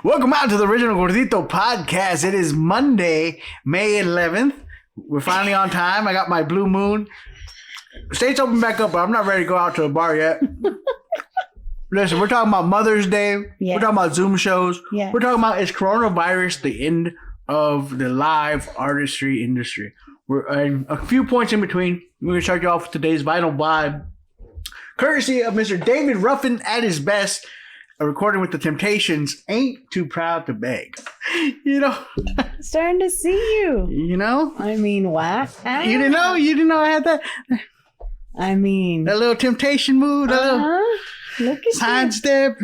Welcome out to the original Gordito podcast. It is Monday, May 11th. We're finally on time. I got my blue moon. State's open back up, but I'm not ready to go out to the bar yet. Listen, we're talking about Mother's Day. Yes. We're talking about Zoom shows. Yes. We're talking about, is coronavirus the end of the live artistry industry? We're a few points in between. We're going to start you off with today's Vital Vibe. Courtesy of Mr. David Ruffin at his best. A recording with the Temptations. Ain't too proud to beg. You know? Starting to see you. You know? I mean, what? You didn't know? You didn't know I had that? I mean. That little temptation move? That little Look at sidestep?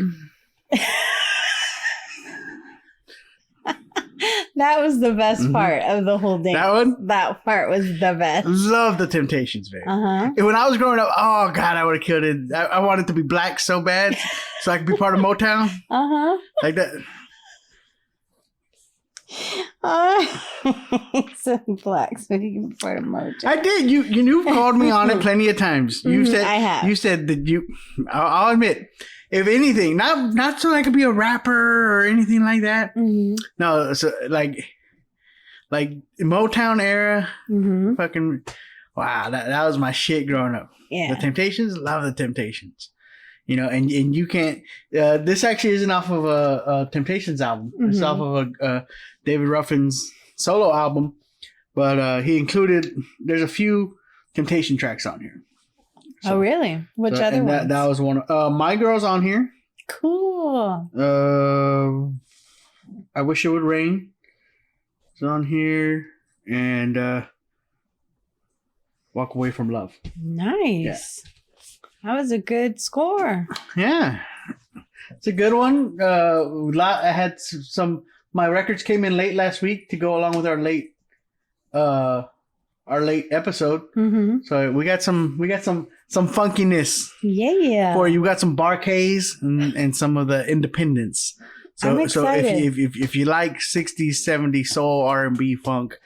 That was the best part of the whole day. That one? That part was the best. Love the Temptations, baby. Uh-huh. And when I was growing up, oh, God, I would have killed it. I wanted to be black so bad so I could be part of Motown. Uh-huh. Like that. So black, so you can be part of Motown. I did. You've called me on it plenty of times. You said I have. You said that I'll admit, if anything, not so I could be a rapper or anything like that. Mm-hmm. No, so like Motown era, fucking wow, that was my shit growing up. Yeah. The Temptations, love the Temptations. You know, and you can't. This actually isn't off of a Temptations album. It's off of a David Ruffin's solo album, but he included. There's a few Temptation tracks on here. So, oh, really? Which other ones? That was one. My Girl's on here. Cool. I Wish It Would Rain. It's on here, and Walk Away from Love. Nice. Yeah. That was a good score. Yeah, it's a good one. I had some. My records came in late last week to go along with our late episode. Mm-hmm. So we got some funkiness. Yeah. For you, we got some Barkays and some of the Independents. So I'm excited. So if you like 60s, 70s soul, R&B, funk,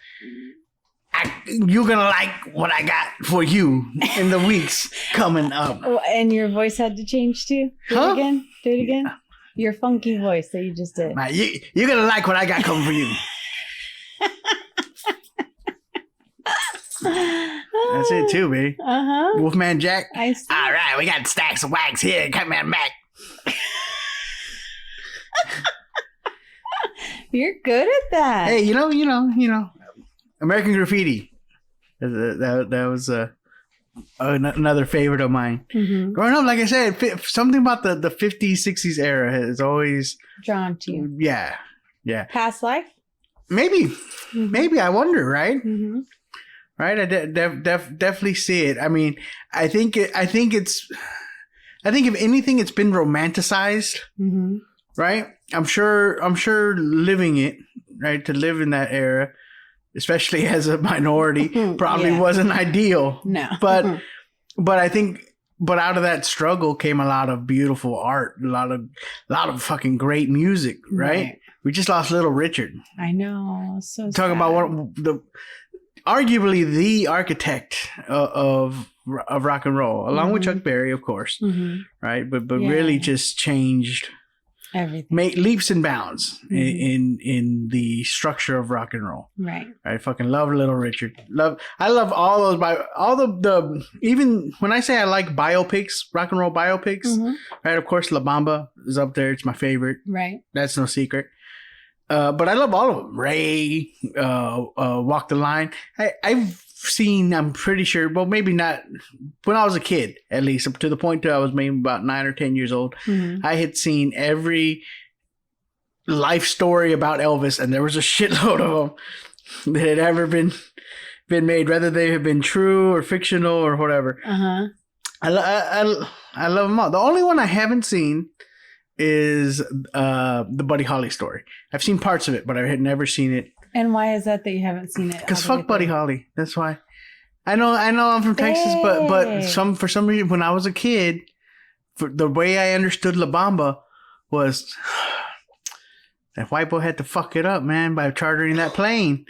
you're gonna like what I got for you in the weeks coming up. Oh, and your voice had to change too? Do it again? Do it again? Yeah. Your funky voice that you just did. You're gonna like what I got coming for you. That's it too, baby. Uh-huh. Wolfman Jack. I see. All right, we got stacks of wax here. Come on back. You're good at that. Hey, you know. American Graffiti. That was another favorite of mine. Mm-hmm. Growing up, like I said, something about the 50s, 60s era has always drawn to you. Yeah. Past life? Maybe. Mm-hmm. Maybe. I wonder, right? Mm-hmm. Right? I definitely see it. I mean, I think if anything, it's been romanticized. Mm-hmm. Right? I'm sure living it, right, to live in that era, especially as a minority, probably wasn't ideal. No. But I think out of that struggle came a lot of beautiful art, a lot of fucking great music, right? We just lost Little Richard. I know. So talking about arguably the architect of rock and roll, along with Chuck Berry, of course, right? But really just changed everything, made leaps and bounds in the structure of rock and roll. Right. I fucking love Little Richard. I love all those all the even when I say I like biopics, rock and roll biopics, right? Of course, La Bamba is up there. It's my favorite. Right. That's no secret. But I love all of them. Ray, Walk the Line. I've seen, I'm pretty sure, well, maybe not, when I was a kid, at least, up to the point that I was maybe about 9 or 10 years old, I had seen every life story about Elvis, and there was a shitload of them that had ever been made, whether they have been true or fictional or whatever. I love them all. The only one I haven't seen is the Buddy Holly story. I've seen parts of it, but I had never seen it. And why is that you haven't seen it? Because fuck Buddy Holly. That's why. I know I'm from Texas, but for some reason when I was a kid, for the way I understood La Bamba was that white boy had to fuck it up, man, by chartering that plane.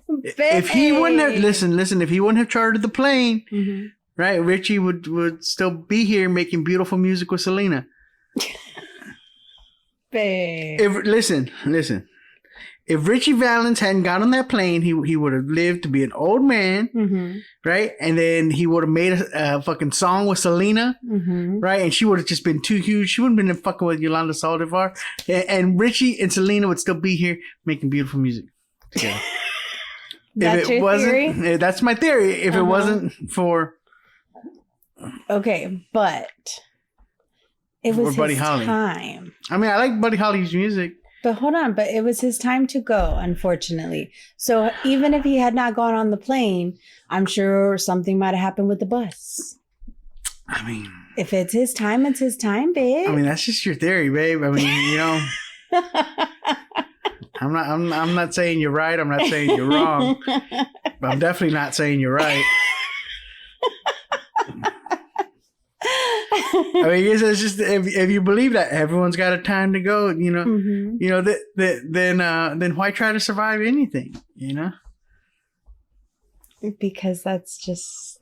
If he wouldn't have listen, if he wouldn't have chartered the plane, right, Richie would still be here making beautiful music with Selena. Babe. Listen. If Richie Valens hadn't got on that plane, he would have lived to be an old man, right? And then he would have made a fucking song with Selena, right? And she would have just been too huge. She wouldn't have been fucking with Yolanda Saldivar. And Richie and Selena would still be here making beautiful music together. That's your theory? That's my theory. If it wasn't for... Okay, but it was Buddy his Holly. time. I mean, I like Buddy Holly's music. But hold on, but it was his time to go, unfortunately. So even if he had not gone on the plane, I'm sure something might have happened with the bus. I mean... If it's his time, babe. I mean, that's just your theory, babe. I mean, you know... I'm not saying you're right. I'm not saying you're wrong. But I'm definitely not saying you're right. I mean, it's just if you believe that everyone's got a time to go, you know, then why try to survive anything, you know? Because that's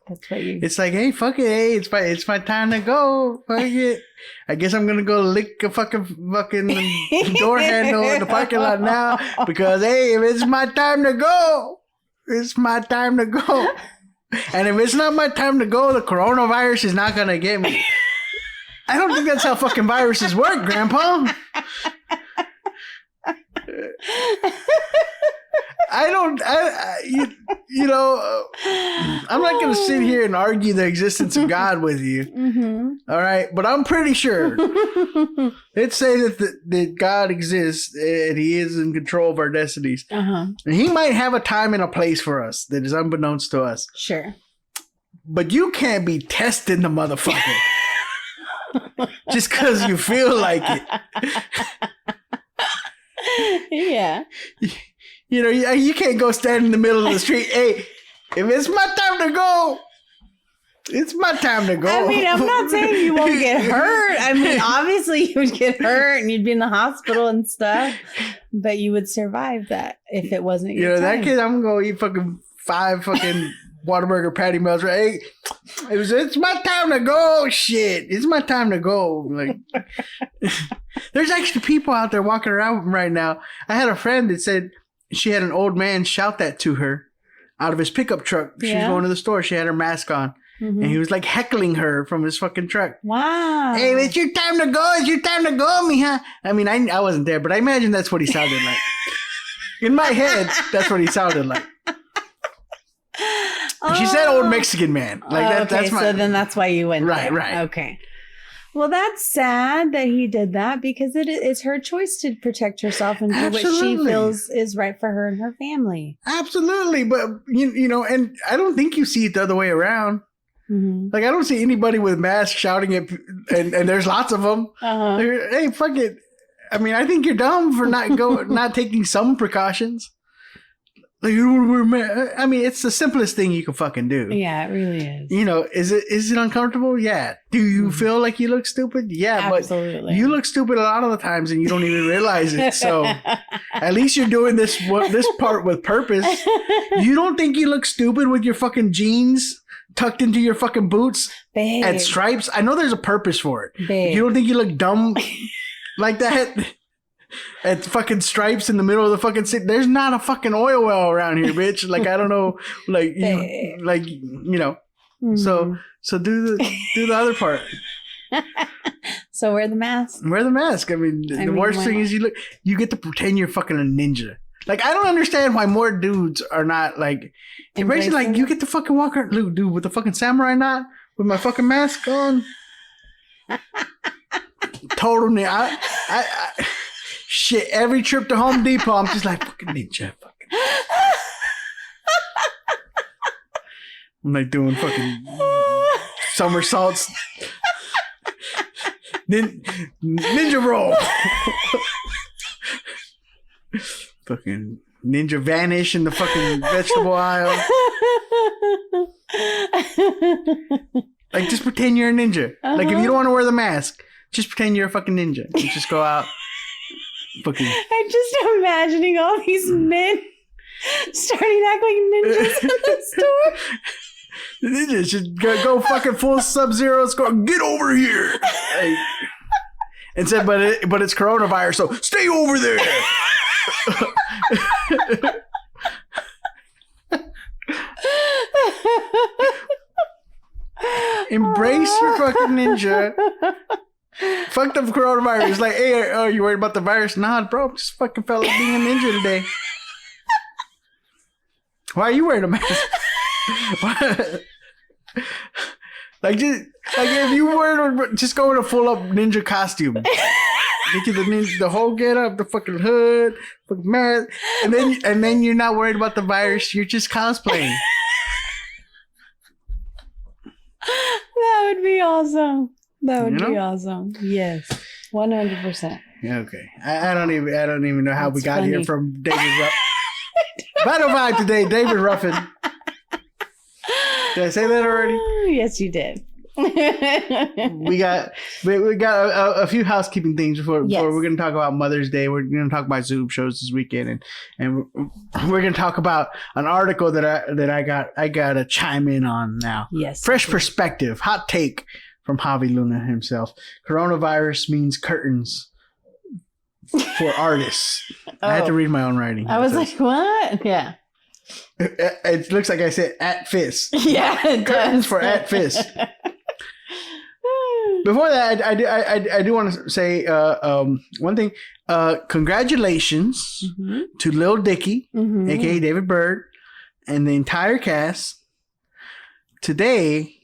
what you. It's like, hey, fuck it, hey, it's my time to go. Fuck it. I guess I'm gonna go lick a fucking door handle in the parking lot now because hey, if it's my time to go, it's my time to go. And if it's not my time to go, the coronavirus is not gonna get me. I don't think that's how fucking viruses work, Grandpa. You know, I'm not going to sit here and argue the existence of God with you. All right. But I'm pretty sure. Let's say that God exists and he is in control of our destinies. And he might have a time and a place for us that is unbeknownst to us. Sure. But you can't be testing the motherfucker just because you feel like it. Yeah. You know, you can't go stand in the middle of the street. Hey, if it's my time to go, it's my time to go. I mean, I'm not saying you won't get hurt. I mean, obviously you would get hurt and you'd be in the hospital and stuff, but you would survive that if it wasn't your time. That kid, I'm going to eat fucking 5 fucking Whataburger patty melts. Hey, it's my time to go. Shit, it's my time to go. Like, there's actually people out there walking around right now. I had a friend that said she had an old man shout that to her out of his pickup truck. She was going to the store. She had her mask on. And he was like heckling her from his fucking truck. Wow. Hey, it's your time to go. It's your time to go, mija. I mean, I wasn't there, but I imagine that's what he sounded like. In my head, that's what he sounded like. She said old Mexican man. Like that. Okay, That's my. so then that's why you went there. Right. Okay. Well, that's sad that he did that because it's her choice to protect herself and do what she feels is right for her and her family. Absolutely. But, you know, and I don't think you see it the other way around. Like, I don't see anybody with masks shouting at, and there's lots of them. Hey, fuck it. I mean, I think you're dumb for not taking some precautions. Like, you don't want to wear a mask. I mean, it's the simplest thing you can fucking do. Yeah, it really is. You know, is it uncomfortable? Yeah. Do you feel like you look stupid? Yeah, absolutely. But you look stupid a lot of the times and you don't even realize it. So at least you're doing this part with purpose. You don't think you look stupid with your fucking jeans tucked into your fucking boots at stripes? I know there's a purpose for it. Babe. You don't think you look dumb like that? At fucking stripes in the middle of the fucking city. There's not a fucking oil well around here, bitch. Like, I don't know, like you know. So do the other part. So wear the mask. Wear the mask. I mean, the worst thing is you get to pretend you're fucking a ninja. Like, I don't understand why more dudes are not like, basically, like, you get to fucking walk around, dude, with the fucking samurai knot, with my fucking mask on. Totally. Shit, every trip to Home Depot, I'm just like, fucking ninja. I'm like doing fucking somersaults. Ninja roll. Fucking ninja vanish in the fucking vegetable aisle. Like, just pretend you're a ninja. Like, if you don't want to wear the mask, just pretend you're a fucking ninja. You just go out. Fucking. I'm just imagining all these men starting to act like ninjas in the store. The ninjas should go fucking full Sub-Zero score. Get over here. Like, and said, but it's coronavirus, so stay over there. Embrace your fucking ninja. Fuck the coronavirus. Like, hey, are you worried about the virus? Nah, bro, I'm just fucking felt like being a ninja today. Why are you wearing a mask? If you were just go in a full up ninja costume. Get you the whole get up, the fucking hood, fucking mask, and then you're not worried about the virus. You're just cosplaying. That would be awesome. That would be awesome. Yes, 100%. Yeah, okay. I don't even know how we got here from David Ruffin. Battle vibe today, David Ruffin. Did I say that already? Yes, you did. we got a few housekeeping things before we're going to talk about Mother's Day. We're going to talk about Zoom shows this weekend, and we're going to talk about an article that I got to chime in on now. Yes, fresh perspective, hot take from Javi Luna himself. Coronavirus means curtains for artists. I had to read my own writing. I was like, what? Yeah. It looks like I said at fist. Yeah, it curtains does. for at fist. Before that, I do want to say one thing. Congratulations to Lil Dicky, aka David Bird, and the entire cast. Today,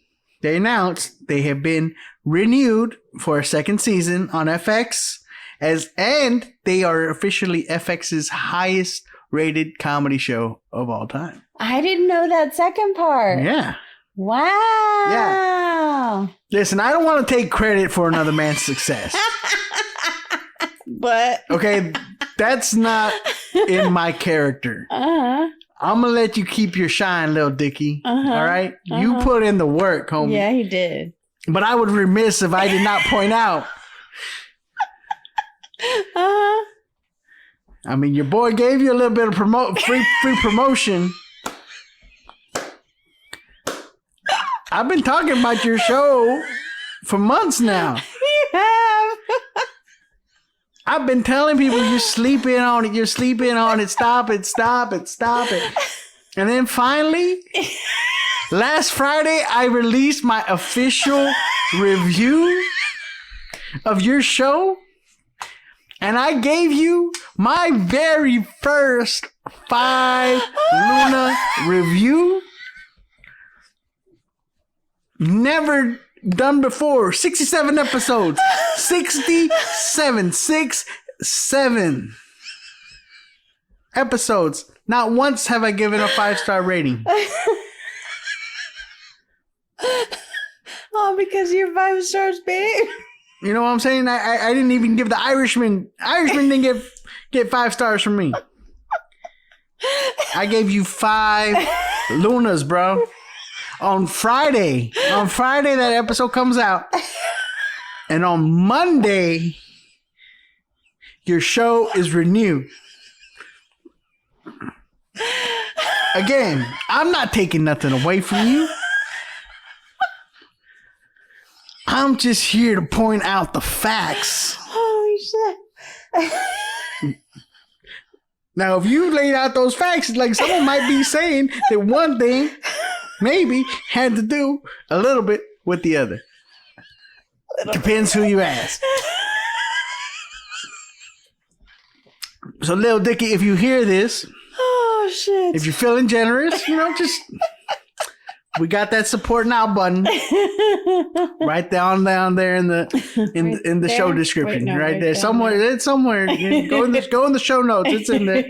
they announced they have been renewed for a second season on FX, and they are officially FX's highest rated comedy show of all time. I didn't know that second part. Yeah. Wow. Yeah. Listen, I don't want to take credit for another man's success. But okay, that's not in my character. I'm gonna let you keep your shine, Lil Dicky. All right? You put in the work, homie. Yeah, he did. But I would remiss if I did not point out. I mean, your boy gave you a little bit of free promotion. I've been talking about your show for months now. You have. I've been telling people you're sleeping on it. You're sleeping on it. Stop it. Stop it. Stop it. And then finally, last Friday, I released my official review of your show. And I gave you my very first 5 Luna review. Never done before. 67 episodes. 67. 67 episodes. Not once have I given a 5-star rating. Oh, because you're 5 stars, babe. You know what I'm saying? I didn't even give the Irishman. Irishman didn't get 5 stars from me. I gave you 5 Lunas, bro. On Friday, that episode comes out. And on Monday, your show is renewed. Again, I'm not taking nothing away from you. I'm just here to point out the facts. Holy shit. Now, if you laid out those facts, like someone might be saying that one thing maybe had to do a little bit with the other. Depends who you ask. So, Lil Dicky, if you hear this, oh shit! If you're feeling generous, just we got that support now button right down there in the show description, right there somewhere. It's somewhere. Go in the show notes. It's in there.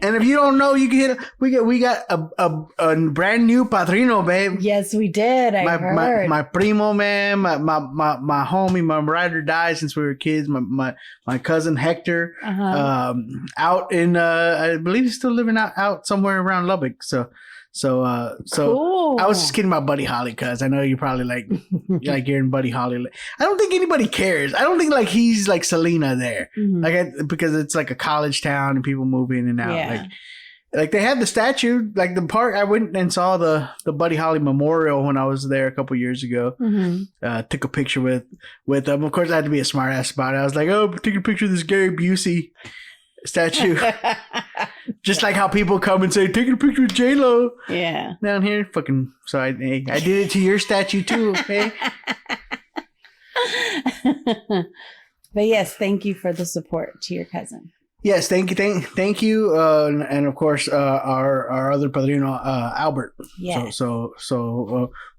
And if you don't know, you can hit. We got a brand new padrino, babe. Yes, we did. I heard my primo, man, my homie, my ride or die since we were kids. My cousin Hector, out in I believe he's still living out somewhere around Lubbock. So cool. I was just kidding about Buddy Holly, cuz I know you're probably like you're in Buddy Holly. I don't think anybody cares. I don't think like he's like Selena there, because it's like a college town and people move in and out. Yeah. like they had the statue, like the park. I went and saw the Buddy Holly Memorial when I was there a couple years ago. Took a picture with them. Of course, I had to be a smart ass about it. I was like, "Oh, take a picture of this Gary Busey statue," just like how people come and say, "Take a picture of J-Lo." Yeah, down here, fucking. So I did it to your statue too. Okay. But yes, thank you for the support to your cousin. Yes, thank you, and of course our other padrino Albert. Yeah. So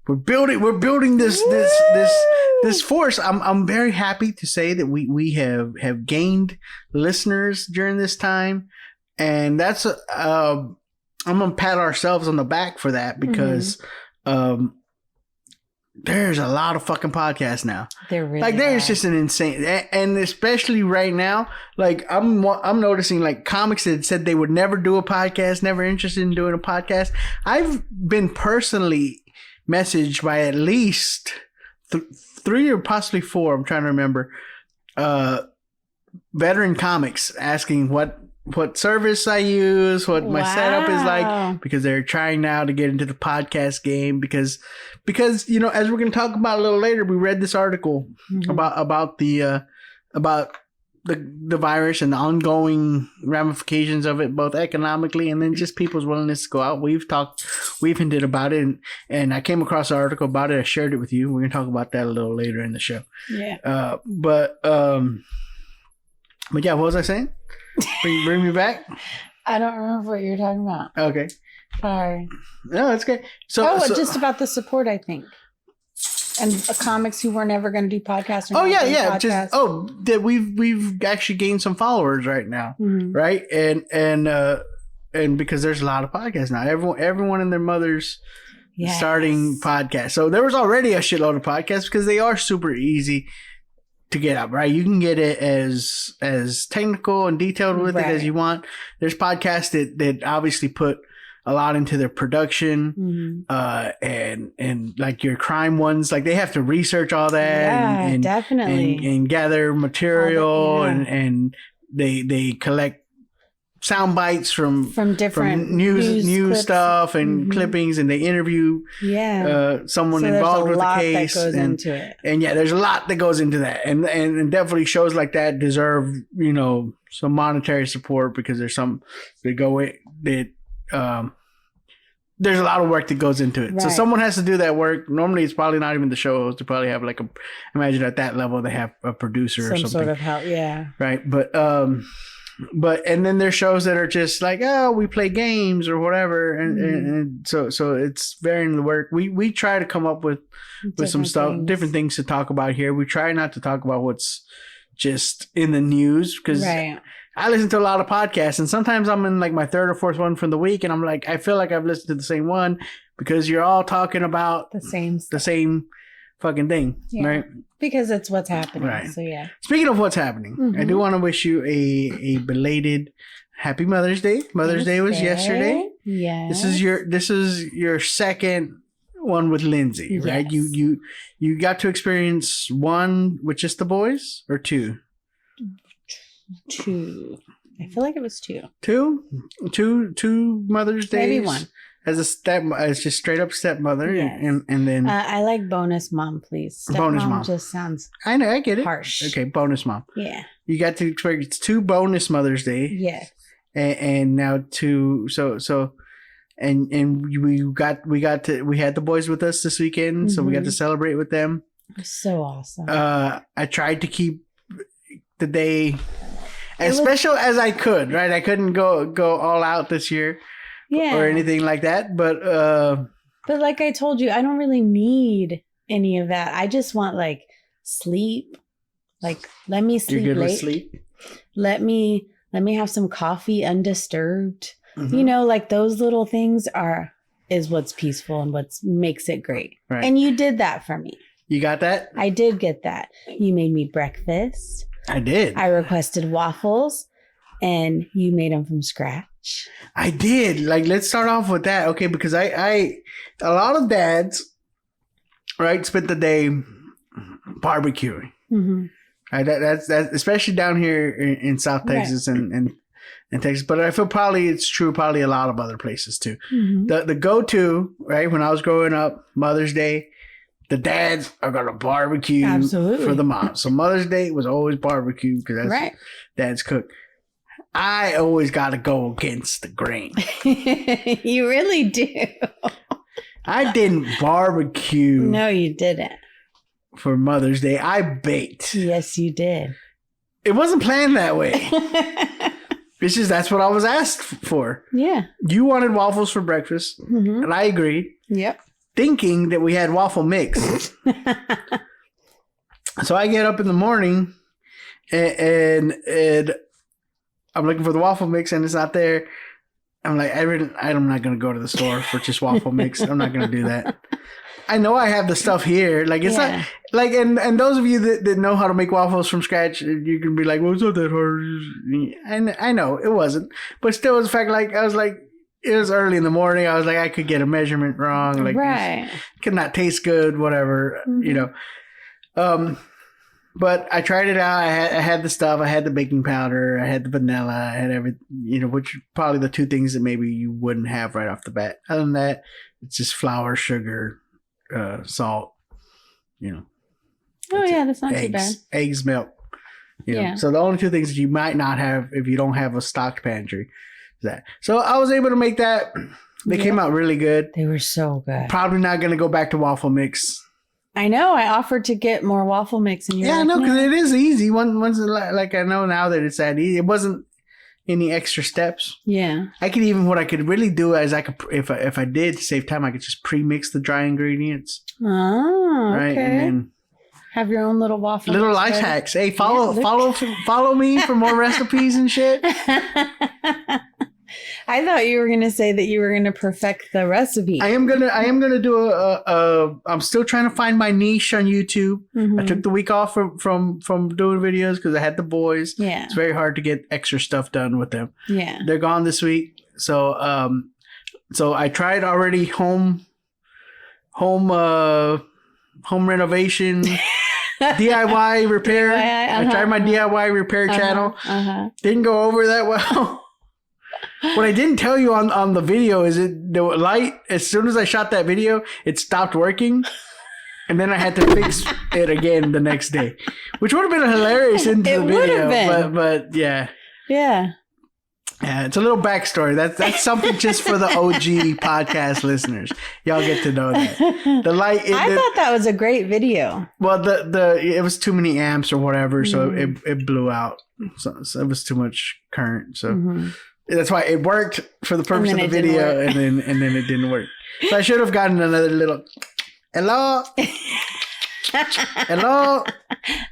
we're building this force. I'm very happy to say that we have gained listeners during this time, and that's I'm gonna pat ourselves on the back for that because there's a lot of fucking podcasts now. There really like there's just an insane, and especially right now, like I'm noticing like comics that said they would never do a podcast, never interested in doing a podcast. I've been personally messaged by at least 3 or possibly 4. I'm trying to remember. Veteran comics asking what service I use, what my setup is like, because they're trying now to get into the podcast game because you know, as we're going to talk about a little later, we read this article about the virus and the ongoing ramifications of it, both economically and then just people's willingness to go out. We've hinted about it, and I came across an article about it. I shared it with you. We're going to talk about that a little later in the show. Yeah. But yeah, what was I saying? Bring me back. I don't remember what you're talking about. Okay. Sorry. No, it's good. So just about the support, I think, and comics who were never going to do podcasts. Yeah. That we've actually gained some followers right now, right? And because there's a lot of podcasts now, everyone and their mothers starting podcasts. So there was already a shitload of podcasts because they are super easy to get up, right? You can get it as technical and detailed with it as you want. There's podcasts that obviously put a lot into their production, and like your crime ones, like they have to research all that, and definitely, and gather material, and they collect sound bites from different news stuff and clippings, and they interview someone involved with the case, that goes into it. And there's a lot that goes into that, and definitely shows like that deserve, you know, some monetary support because there's some that go in that there's a lot of work that goes into it. Right. So someone has to do that work. Normally it's probably not even the show host. They probably have like imagine at that level they have a producer or something. Some sort of help, right. But and then there's shows that are just like, oh, we play games or whatever, and so it's varying the work. We try to come up with some stuff, different things to talk about here. We try not to talk about what's just in the news because I listen to a lot of podcasts, and sometimes I'm in like my 3rd or 4th one from the week, and I'm like, I feel like I've listened to the same one because you're all talking about the same fucking thing, right? Because it's what's happening. Right. So Speaking of what's happening, I do want to wish you a belated Happy Mother's Day. Mother's Day was yesterday. Yeah. This is your second one with Lindsay, right? You got to experience one with just the boys or 2? 2. I feel like it was 2. 2 Mother's Days. Maybe 1. As just straight up stepmother, and then I like bonus mom, please. Bonus mom just sounds I know, I get it. Harsh. Okay, bonus mom. Yeah. You got to experience 2 bonus Mother's Day. Yes. And now 2 and we had the boys with us this weekend, so we got to celebrate with them. So awesome. I tried to keep the day as special as I could, right? I couldn't go all out this year. Or anything like that, but like I told you, I don't really need any of that. I just want like sleep. Like let me sleep You're good late. With sleep? Let me have some coffee undisturbed. You know, like those little things is what's peaceful and what makes it great. Right. And you did that for me. You got that? I did get that. You made me breakfast. I did. I requested waffles, and you made them from scratch. I did. Like, let's start off with that, okay? Because a lot of dads, right, spent the day barbecuing. Right, that's especially down here in South Texas and in Texas, but I feel probably it's true probably a lot of other places too. Mm-hmm. The go-to, right, when I was growing up, Mother's Day, the dads are going to barbecue for the moms. So Mother's Day was always barbecue because that's right. Dad's cook. I always got to go against the grain. You really do. I didn't barbecue. No, you didn't. For Mother's Day, I baked. Yes, you did. It wasn't planned that way. It's just that's what I was asked for. Yeah. You wanted waffles for breakfast, and I agreed. Yep. Thinking that we had waffle mix. So I get up in the morning and I'm looking for the waffle mix and it's not there. I'm like, I'm not going to go to the store for just waffle mix. I'm not going to do that. I know I have the stuff here. Like, it's not like, and those of you that know how to make waffles from scratch, you can be like, well, it's not that hard. And I know it wasn't, but still, it's the fact, like, I was like, it was early in the morning. I was like, I could get a measurement wrong. Like, it could not taste good, whatever, you know. But I tried it out. I had the stuff. I had the baking powder. I had the vanilla. I had everything, you know, which are probably the two things that maybe you wouldn't have right off the bat. Other than that, it's just flour, sugar, salt, you know. Oh, yeah, that's not too bad. Eggs, milk. You know? So the only two things that you might not have if you don't have a stocked pantry is that. So I was able to make that. They came out really good. They were so good. Probably not going to go back to waffle mix. I know. I offered to get more waffle mix, and you're like, no, because it is easy. Once like I know now that it's that easy. It wasn't any extra steps. Yeah. What I could really do is I could if I did to save time, I could just pre-mix the dry ingredients. Oh, right, okay. and then have your own little waffle. Little life hacks. Hey, follow me for more recipes and shit. I thought you were gonna say that you were gonna perfect the recipe. I am gonna do I'm still trying to find my niche on YouTube. I took the week off from doing videos because I had the boys. Yeah, it's very hard to get extra stuff done with them. Yeah, they're gone this week. So I tried already home renovation. DIY repair. I tried my DIY repair channel. Didn't go over that well. What I didn't tell you on the video is the light, as soon as I shot that video, it stopped working. And then I had to fix it again the next day, which would have been hilarious into the video. But yeah. Yeah. Yeah, it's a little backstory. That's something just for the OG podcast listeners. Y'all get to know that. The light. I thought that was a great video. Well, it was too many amps or whatever, so it blew out. So it was too much current. So that's why it worked for the purpose of the video, and then it didn't work. So I should have gotten another little hello. Hello.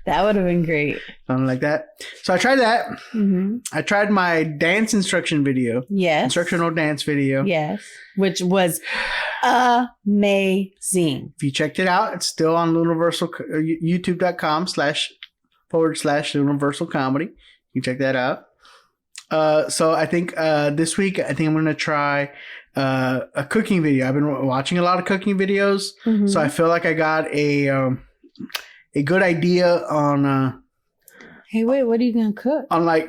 That would have been great. Something like that. So I tried that. I tried my dance instruction video. Yes. Instructional dance video. Yes. Which was amazing. If you checked it out, it's still on Universal YouTube.com//Universal Comedy. You can check that out. So I think this week, I think I'm going to try a cooking video. I've been watching a lot of cooking videos. So I feel like I got a good idea on hey, wait, what are you gonna cook? On like,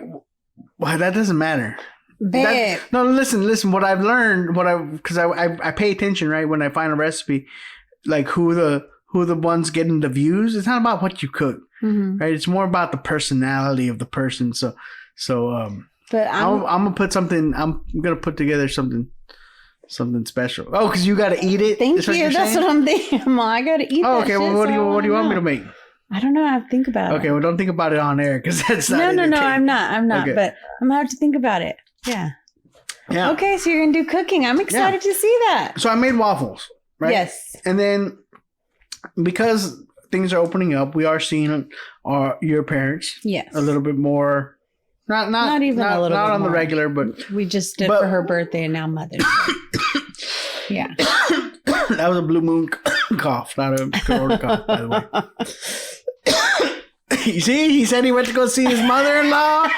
well, that doesn't matter. Babe. No, listen. What I've learned, because I pay attention, right, when I find a recipe, like who the ones getting the views. It's not about what you cook, right? It's more about the personality of the person. So but I'm gonna put something. I'm gonna put together something special. Oh, because you got to eat it. Thank you. That's what I'm thinking. I got to eat. Oh, okay. Well, what do you want me to make? I don't know. I have to think about it. Okay. Well, don't think about it on air because that's not. No. I'm not. Okay. But I'm gonna have to think about it. Yeah. Yeah. Okay. So you're gonna do cooking. I'm excited to see that. So I made waffles. Right. Yes. And then because things are opening up, we are seeing your parents. Yes. A little bit more. Not a little bit on the regular, but we just did for her birthday and now Mother's Day. Yeah. That was a blue moon cough, not a corona cough, by the way. You see, he said he went to go see his mother-in-law,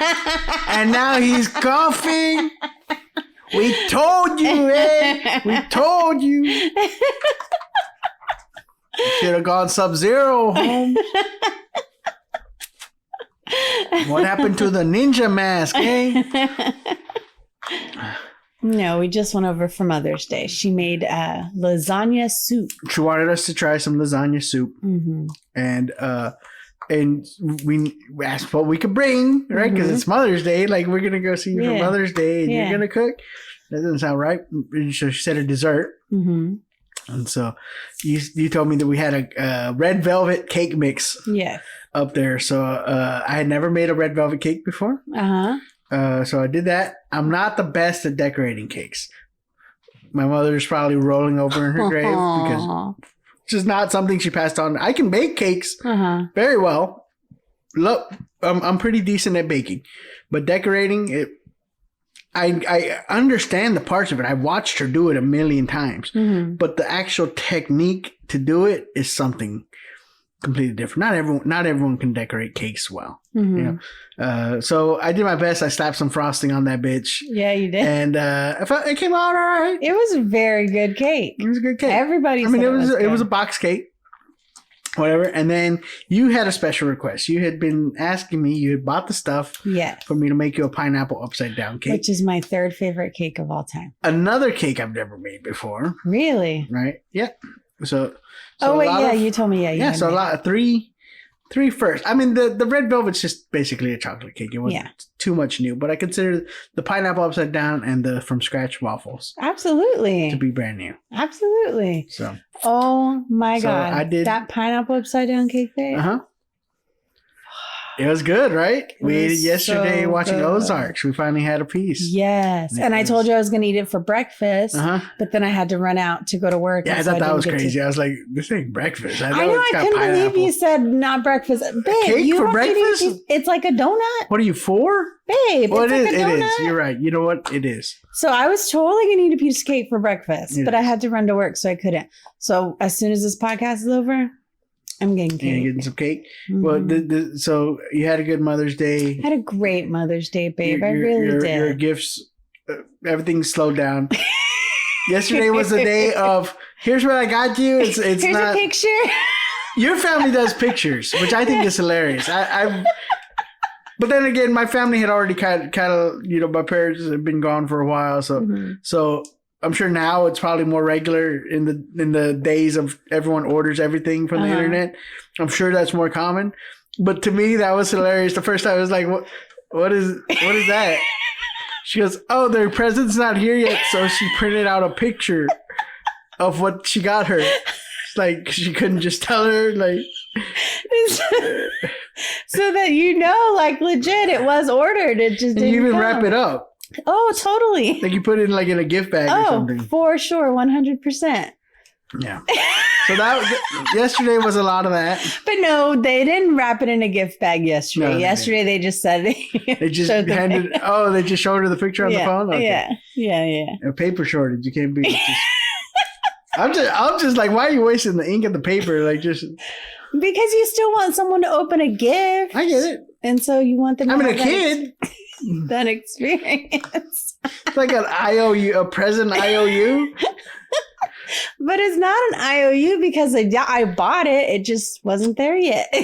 and now he's coughing. We told you, eh? We told you. Should have gone Sub-Zero home. What happened to the ninja mask, eh? No, we just went over for Mother's Day. She made lasagna soup. She wanted us to try some lasagna soup. Mm-hmm. And we asked what we could bring, right? Because it's Mother's Day. Like, we're going to go see you for Mother's Day and you're going to cook. That doesn't sound right. So she said a dessert. Mm-hmm. And so you told me that we had a red velvet cake mix up there. So I had never made a red velvet cake before. So I did that. I'm not the best at decorating cakes. My mother's probably rolling over in her grave because it's just not something she passed on. I can bake cakes very well. Look, I'm pretty decent at baking, but decorating it. I understand the parts of it. I've watched her do it a million times, but the actual technique to do it is something completely different. Not everyone can decorate cakes well. You know? So I did my best. I slapped some frosting on that bitch. Yeah, you did. And it came out all right. It was a very good cake. It was a good cake. Everybody said it was a box cake. Whatever. And then you had a special request. You had been asking me, you had bought the stuff for me to make you a pineapple upside down cake. Which is my third favorite cake of all time. Another cake I've never made before. Really? Right? Yeah. So you told me. Yeah, so a lot of three first. I mean, the red velvet's just basically a chocolate cake. It wasn't too much new, but I consider the pineapple upside down and the from scratch waffles absolutely to be brand new. Absolutely. So, oh my God, I did that pineapple upside down cake there. It was good, right? We ate it yesterday watching Ozarks. We finally had a piece. Yes. And I told you I was going to eat it for breakfast, but then I had to run out to go to work. Yeah, I thought that was crazy. I was like, this ain't breakfast. I know, I couldn't believe you said not breakfast. Babe, cake you for breakfast? It's like a donut. What are you for? Babe, well, it is. You're right. You know what? It is. So I was totally going to eat a piece of cake for breakfast, but I had to run to work, so I couldn't. So as soon as this podcast is over, I'm getting cake. You're getting some cake? Well, so you had a good Mother's Day. I had a great Mother's Day, babe. I really did. Your gifts, everything slowed down. Yesterday was the day of, here's what I got you. It's here's not, a picture. Your family does pictures, which I think is hilarious. But then again, my family had already kind of, my parents have been gone for a while. So I'm sure now it's probably more regular in the days of everyone orders everything from the internet. I'm sure that's more common. But to me, that was hilarious. The first time I was like, what is that? She goes, oh, their present's not here yet. So she printed out a picture of what she got her. It's like she couldn't just tell her, like. So that like legit, it was ordered. It just didn't you even come. wrap it up. Oh, totally. Like you put it in a gift bag or something. Oh, for sure. 100%. Yeah. So yesterday was a lot of that. But no, they didn't wrap it in a gift bag yesterday. Yesterday they just said they just they just showed her the picture on the phone? Okay. Yeah. A paper shortage. You can't be I'm just like, why are you wasting the ink and the paper? Like just because you still want someone to open a gift. I get it. And so you want them to have a kid. That experience. It's like an IOU, a present IOU. But it's not an IOU because I bought it. It just wasn't there yet.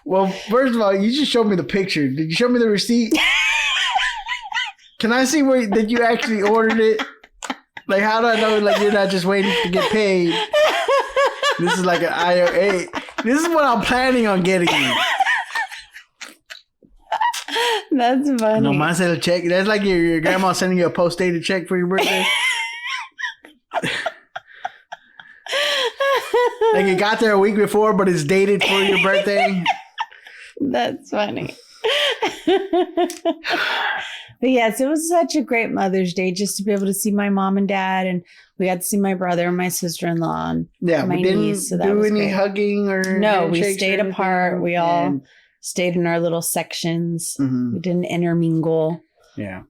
Well, first of all, you just showed me the picture. Did you show me the receipt? Can I see that you actually ordered it? Like, how do I know you're not just waiting to get paid? This is like an IOA. This is what I'm planning on getting you. That's funny. No, mine said a check. That's like your grandma sending you a post-dated check for your birthday. Like it got there a week before, but it's dated for your birthday. That's funny. But yes, it was such a great Mother's Day just to be able to see my mom and dad, and we got to see my brother and my sister-in-law and my niece. So that do was any great. Hugging or no, we stayed apart. We all stayed in our little sections. We didn't intermingle. Yeah.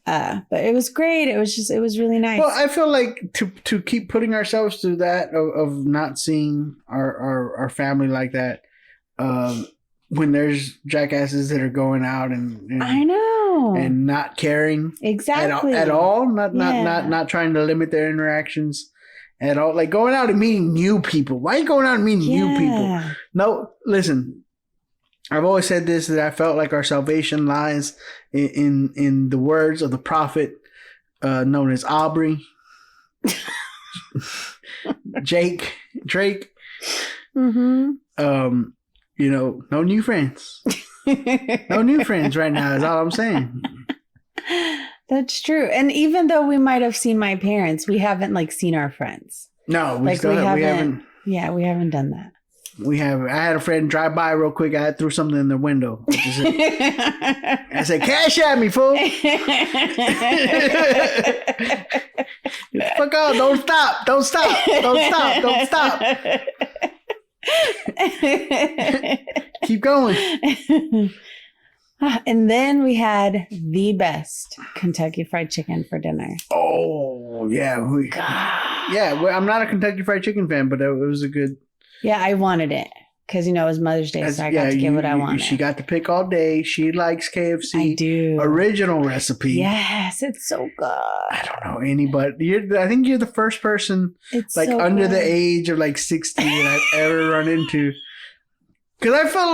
But it was great. It was really nice. Well, I feel like to keep putting ourselves through that of not seeing our family like that, when there's jackasses that are going out and I know and not caring exactly at all, not trying to limit their interactions at all, like going out and meeting new people. Why are you going out and meeting new people? No, listen. I've always said this, that I felt like our salvation lies in the words of the prophet known as Aubrey, Drake. Mm-hmm. No new friends. No new friends right now is all I'm saying. That's true. And even though we might have seen my parents, we haven't like seen our frids. No, we haven't. Yeah, we haven't done that. I had a friend drive by real quick. I threw something in their window. I said, "Cash at me, fool." Fuck off. Don't stop. Don't stop. Don't stop. Don't stop. Keep going. And then we had the best Kentucky Fried Chicken for dinner. Oh, yeah. I'm not a Kentucky Fried Chicken fan, but it was a good... Yeah, I wanted it because, it was Mother's Day, so I got to get what I wanted. She got to pick all day. She likes KFC. I do. Original recipe. Yes, it's so good. I don't know anybody. I think you're the first person under the age of 60 that I've ever run into. Because I feel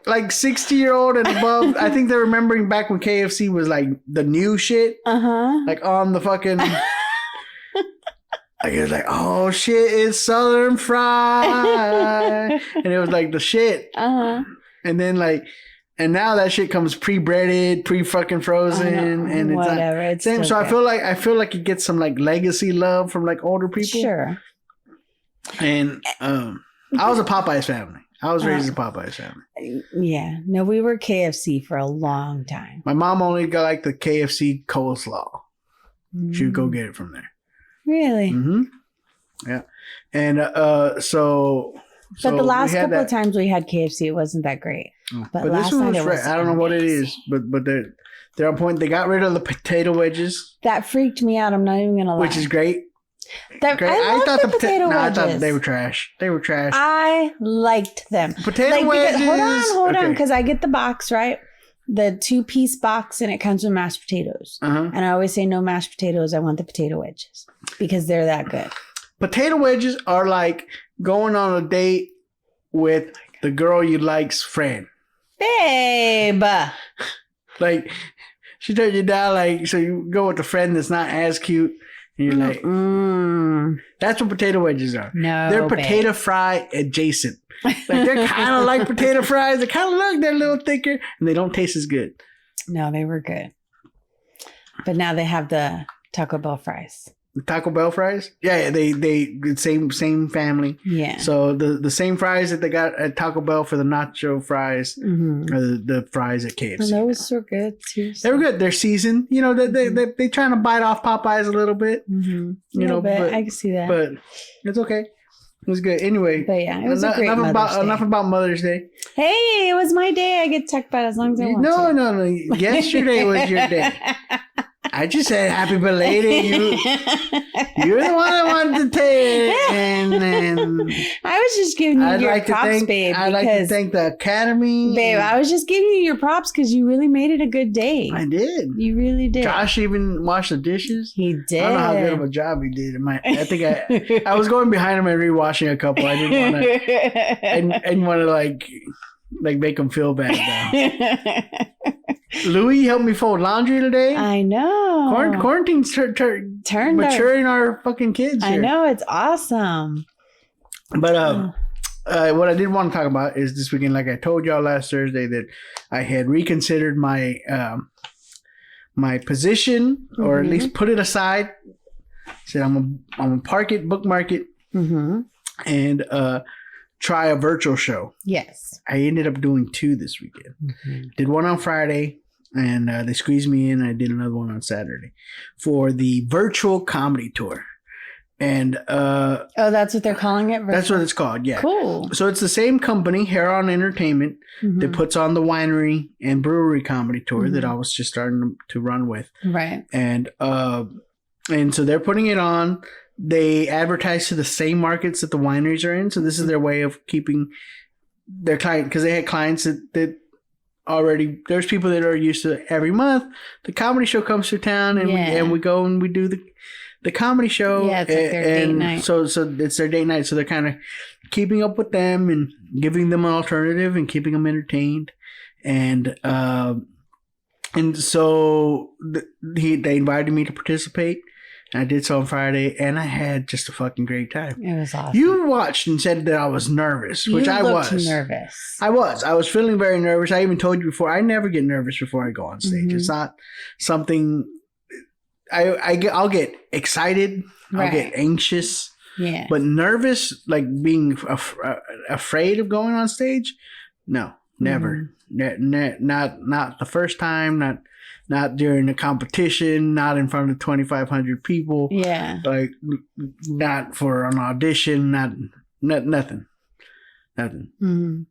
like 60-year-old and above, I think they're remembering back when KFC was the new shit. Uh-huh. On the fucking... it was oh shit, it's Southern Fried. And it was the shit. Uh-huh. And then and now that shit comes pre-breaded, pre-fucking frozen. And it's whatever. It's same. So good. I feel like it gets some legacy love from older people. Sure. And I was a Popeyes family. I was raised in a Popeyes family. Yeah. No, we were KFC for a long time. My mom only got the KFC coleslaw. She would go get it from there. Really? Mm-hmm. Yeah. And so the last couple of times we had KFC, it wasn't that great. But this one was fresh. I don't know what it is, but they're on point. They got rid of the potato wedges. That freaked me out. I'm not even gonna lie. Which is great. I thought the potato wedges. I thought they were trash. I liked them. Potato wedges. Hold on, because I get the box, right? The 2-piece box, and it comes with mashed potatoes. Uh-huh. And I always say no mashed potatoes. I want the potato wedges because they're that good. Potato wedges are like going on a date with the girl you like's friend. Babe. She turned you down, so you go with the friend that's not as cute. And you're that's what potato wedges are. No, they're potato fry adjacent. They're kind of like potato fries. They kind of look, they're a little thicker, and they don't taste as good. No, they were good. But now they have the Taco Bell fries. The Taco Bell fries? Yeah, they same family. Yeah. So the same fries that they got at Taco Bell for the nacho fries are the fries at KFC. And those were good too. They were good. They're seasoned. They trying to bite off Popeyes a little bit. Mm-hmm. But I can see that. But it's okay. It was good. Anyway. But yeah, it was a great enough about Mother's Day. Hey, it was my day. I get to talk about it as long as I want to. No. Yesterday was your day. I just said happy belated. You're the one I wanted to take. And I was just giving you your props, babe. I'd like to thank the Academy. Babe, I was just giving you your props because you really made it a good day. I did. You really did. Josh even washed the dishes. He did. I don't know how good of a job he did. I think I was going behind him and rewashing a couple. I didn't want to. I didn't want to make him feel bad now. Louis helped me fold laundry today. I know. Quarantine's turned maturing our fucking kids here. I know. It's awesome. But what I did want to talk about is this weekend, like I told y'all last Thursday, that I had reconsidered my my position, or at least put it aside. Said I'm gonna park it, bookmark it, and try a virtual show. Yes. I ended up doing 2 this weekend. Did one on Friday, and they squeezed me in. I did another one on Saturday for the virtual comedy tour. And that's what they're calling it? That's what it's called, yeah. Cool. So it's the same company, Hair On Entertainment, that puts on the winery and brewery comedy tour that I was just starting to run with. Right. And so they're putting it on. They advertise to the same markets that the wineries are in. So this is their way of keeping their client, because they had clients that already, there's people that are used to every month. The comedy show comes to town, and we go and we do the comedy show. Yeah, it's like their date night. So it's their date night. So they're kind of keeping up with them and giving them an alternative and keeping them entertained. and so they invited me to participate. And I did so on Friday, and I had just a fucking great time. It was awesome. You watched and said that I was nervous, which I was. You looked nervous. I was feeling very nervous. I even told you before, I never get nervous before I go on stage. It's not something I'll get excited. I'll get anxious. Yeah. But nervous, like being afraid of going on stage, no, never. Not the first time, not during the competition, not in front of 2,500 people. Yeah. Like, not for an audition, nothing. Mm-hmm.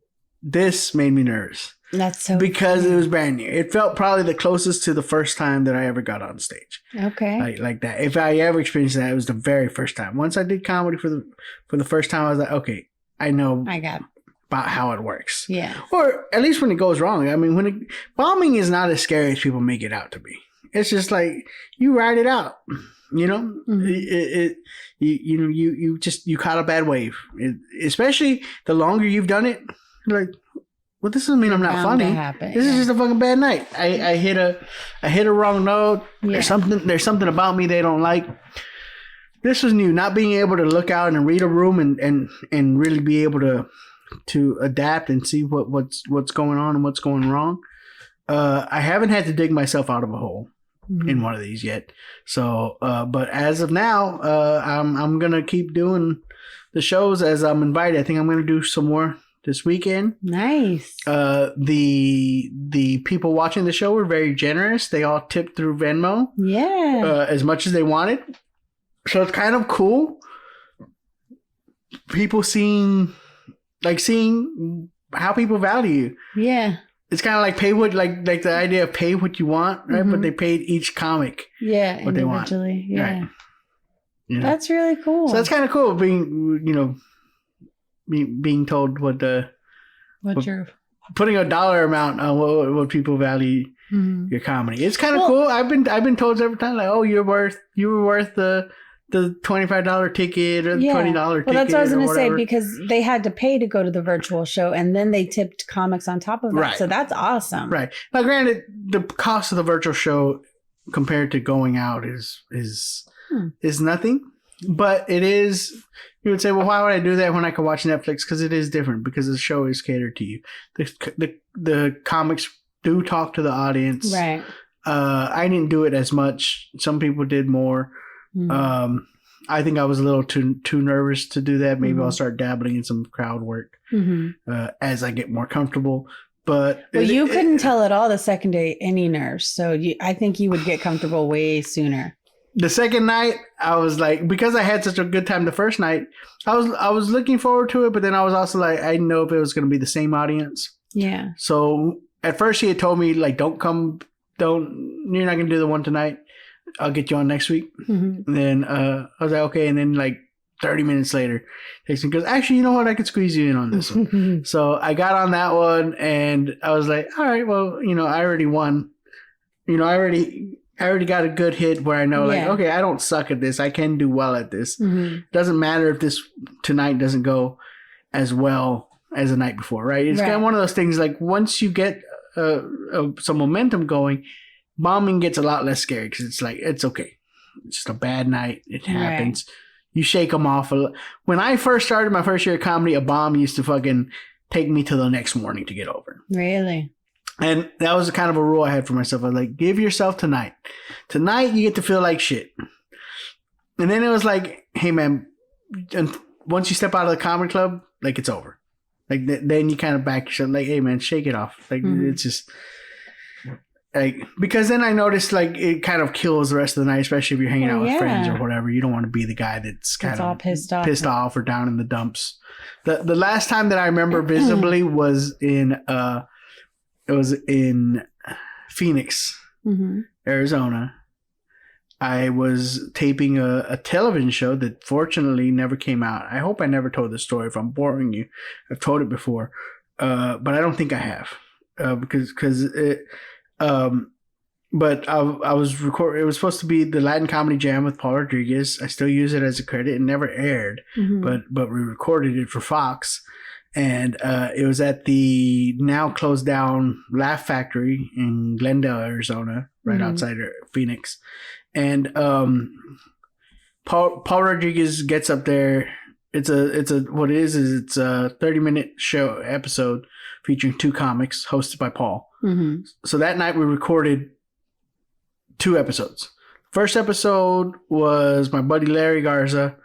This made me nervous. That's so because funny. It was brand new. It felt probably the closest to the first time that I ever got on stage. Okay. Like that. If I ever experienced that, it was the very first time. Once I did comedy for the first time, I was like, okay, I know about how it works. Yeah. Or at least when it goes wrong. I mean, bombing is not as scary as people make it out to be. It's just like you ride it out. You know, you caught a bad wave. Especially the longer you've done it, like, well, this doesn't mean I'm not funny. This is just a fucking bad night. I hit a wrong note. Yeah. There's something about me they don't like. This was new. Not being able to look out and read a room and really be able to adapt and see what's going on and what's going wrong. I haven't had to dig myself out of a hole in one of these yet. So, but as of now, I'm gonna keep doing the shows as I'm invited. I think I'm gonna do some more this weekend. Nice. The people watching the show were very generous. They all tipped through Venmo. Yeah. As much as they wanted. So it's kind of cool. People seeing how people value you. Yeah. It's kind of like pay what, like the idea of pay what you want, right? Mm-hmm. But they paid each comic. Yeah. What individually. They want. Yeah. Right. You know? That's really cool. So that's kind of cool being told putting a dollar amount on what people value your comedy. It's kind of cool. I've been told every time, like, oh, you were worth the $25 ticket or the $20 ticket. Well, that's what I was going to say, because they had to pay to go to the virtual show, and then they tipped comics on top of that. Right. So that's awesome. Right. Now, granted, the cost of the virtual show compared to going out is nothing, but it is. You would say, well, why would I do that when I can watch Netflix? Because it is different, because the show is catered to you. The comics do talk to the audience. Right. I didn't do it as much. Some people did more. Mm-hmm. I think I was a little too nervous to do that. Maybe I'll start dabbling in some crowd work as I get more comfortable. But you couldn't tell at all the second day any nerves. So I think you would get comfortable way sooner. The second night, I was like, because I had such a good time the first night, I was looking forward to it, but then I was also like, I didn't know if it was going to be the same audience. Yeah. So at first he had told me, like, you're not going to do the one tonight. I'll get you on next week. Mm-hmm. And then I was like, okay. And then like 30 minutes later, he goes, actually, you know what? I could squeeze you in on this one. So I got on that one, and I was like, all right, well, I already won. I already got a good hit where I know, like, okay, I don't suck at this. I can do well at this. Mm-hmm. Doesn't matter if this tonight doesn't go as well as the night before, right? It's kind of one of those things, like, once you get some momentum going, bombing gets a lot less scary, because it's like, it's okay. It's just a bad night. It happens. Right. You shake them off. When I first started my first year of comedy, a bomb used to fucking take me till the next morning to get over. Really? And that was kind of a rule I had for myself. I was like, give yourself tonight. Tonight, you get to feel like shit. And then it was like, hey, man, once you step out of the comedy club, like, it's over. Like, then you kind of back yourself, like, hey, man, shake it off. Like, it's just, like, because then I noticed, like, it kind of kills the rest of the night, especially if you're hanging out with friends or whatever. You don't want to be the guy that's kind of all pissed off or down in the dumps. The last time that I remember visibly was in Phoenix, Arizona. I was taping a television show that fortunately never came out. I hope I never told this story. If I'm boring you, I've told it before, but I don't think I have, because it. But I was recording. It was supposed to be the Latin Comedy Jam with Paul Rodriguez. I still use it as a credit. It never aired, but we recorded it for Fox. And it was at the now closed down Laugh Factory in Glendale, Arizona, right outside of Phoenix. And Paul Rodriguez gets up there. It's a 30-minute show episode featuring 2 comics hosted by Paul. Mm-hmm. So that night we recorded 2 episodes. First episode was my buddy Larry Garza,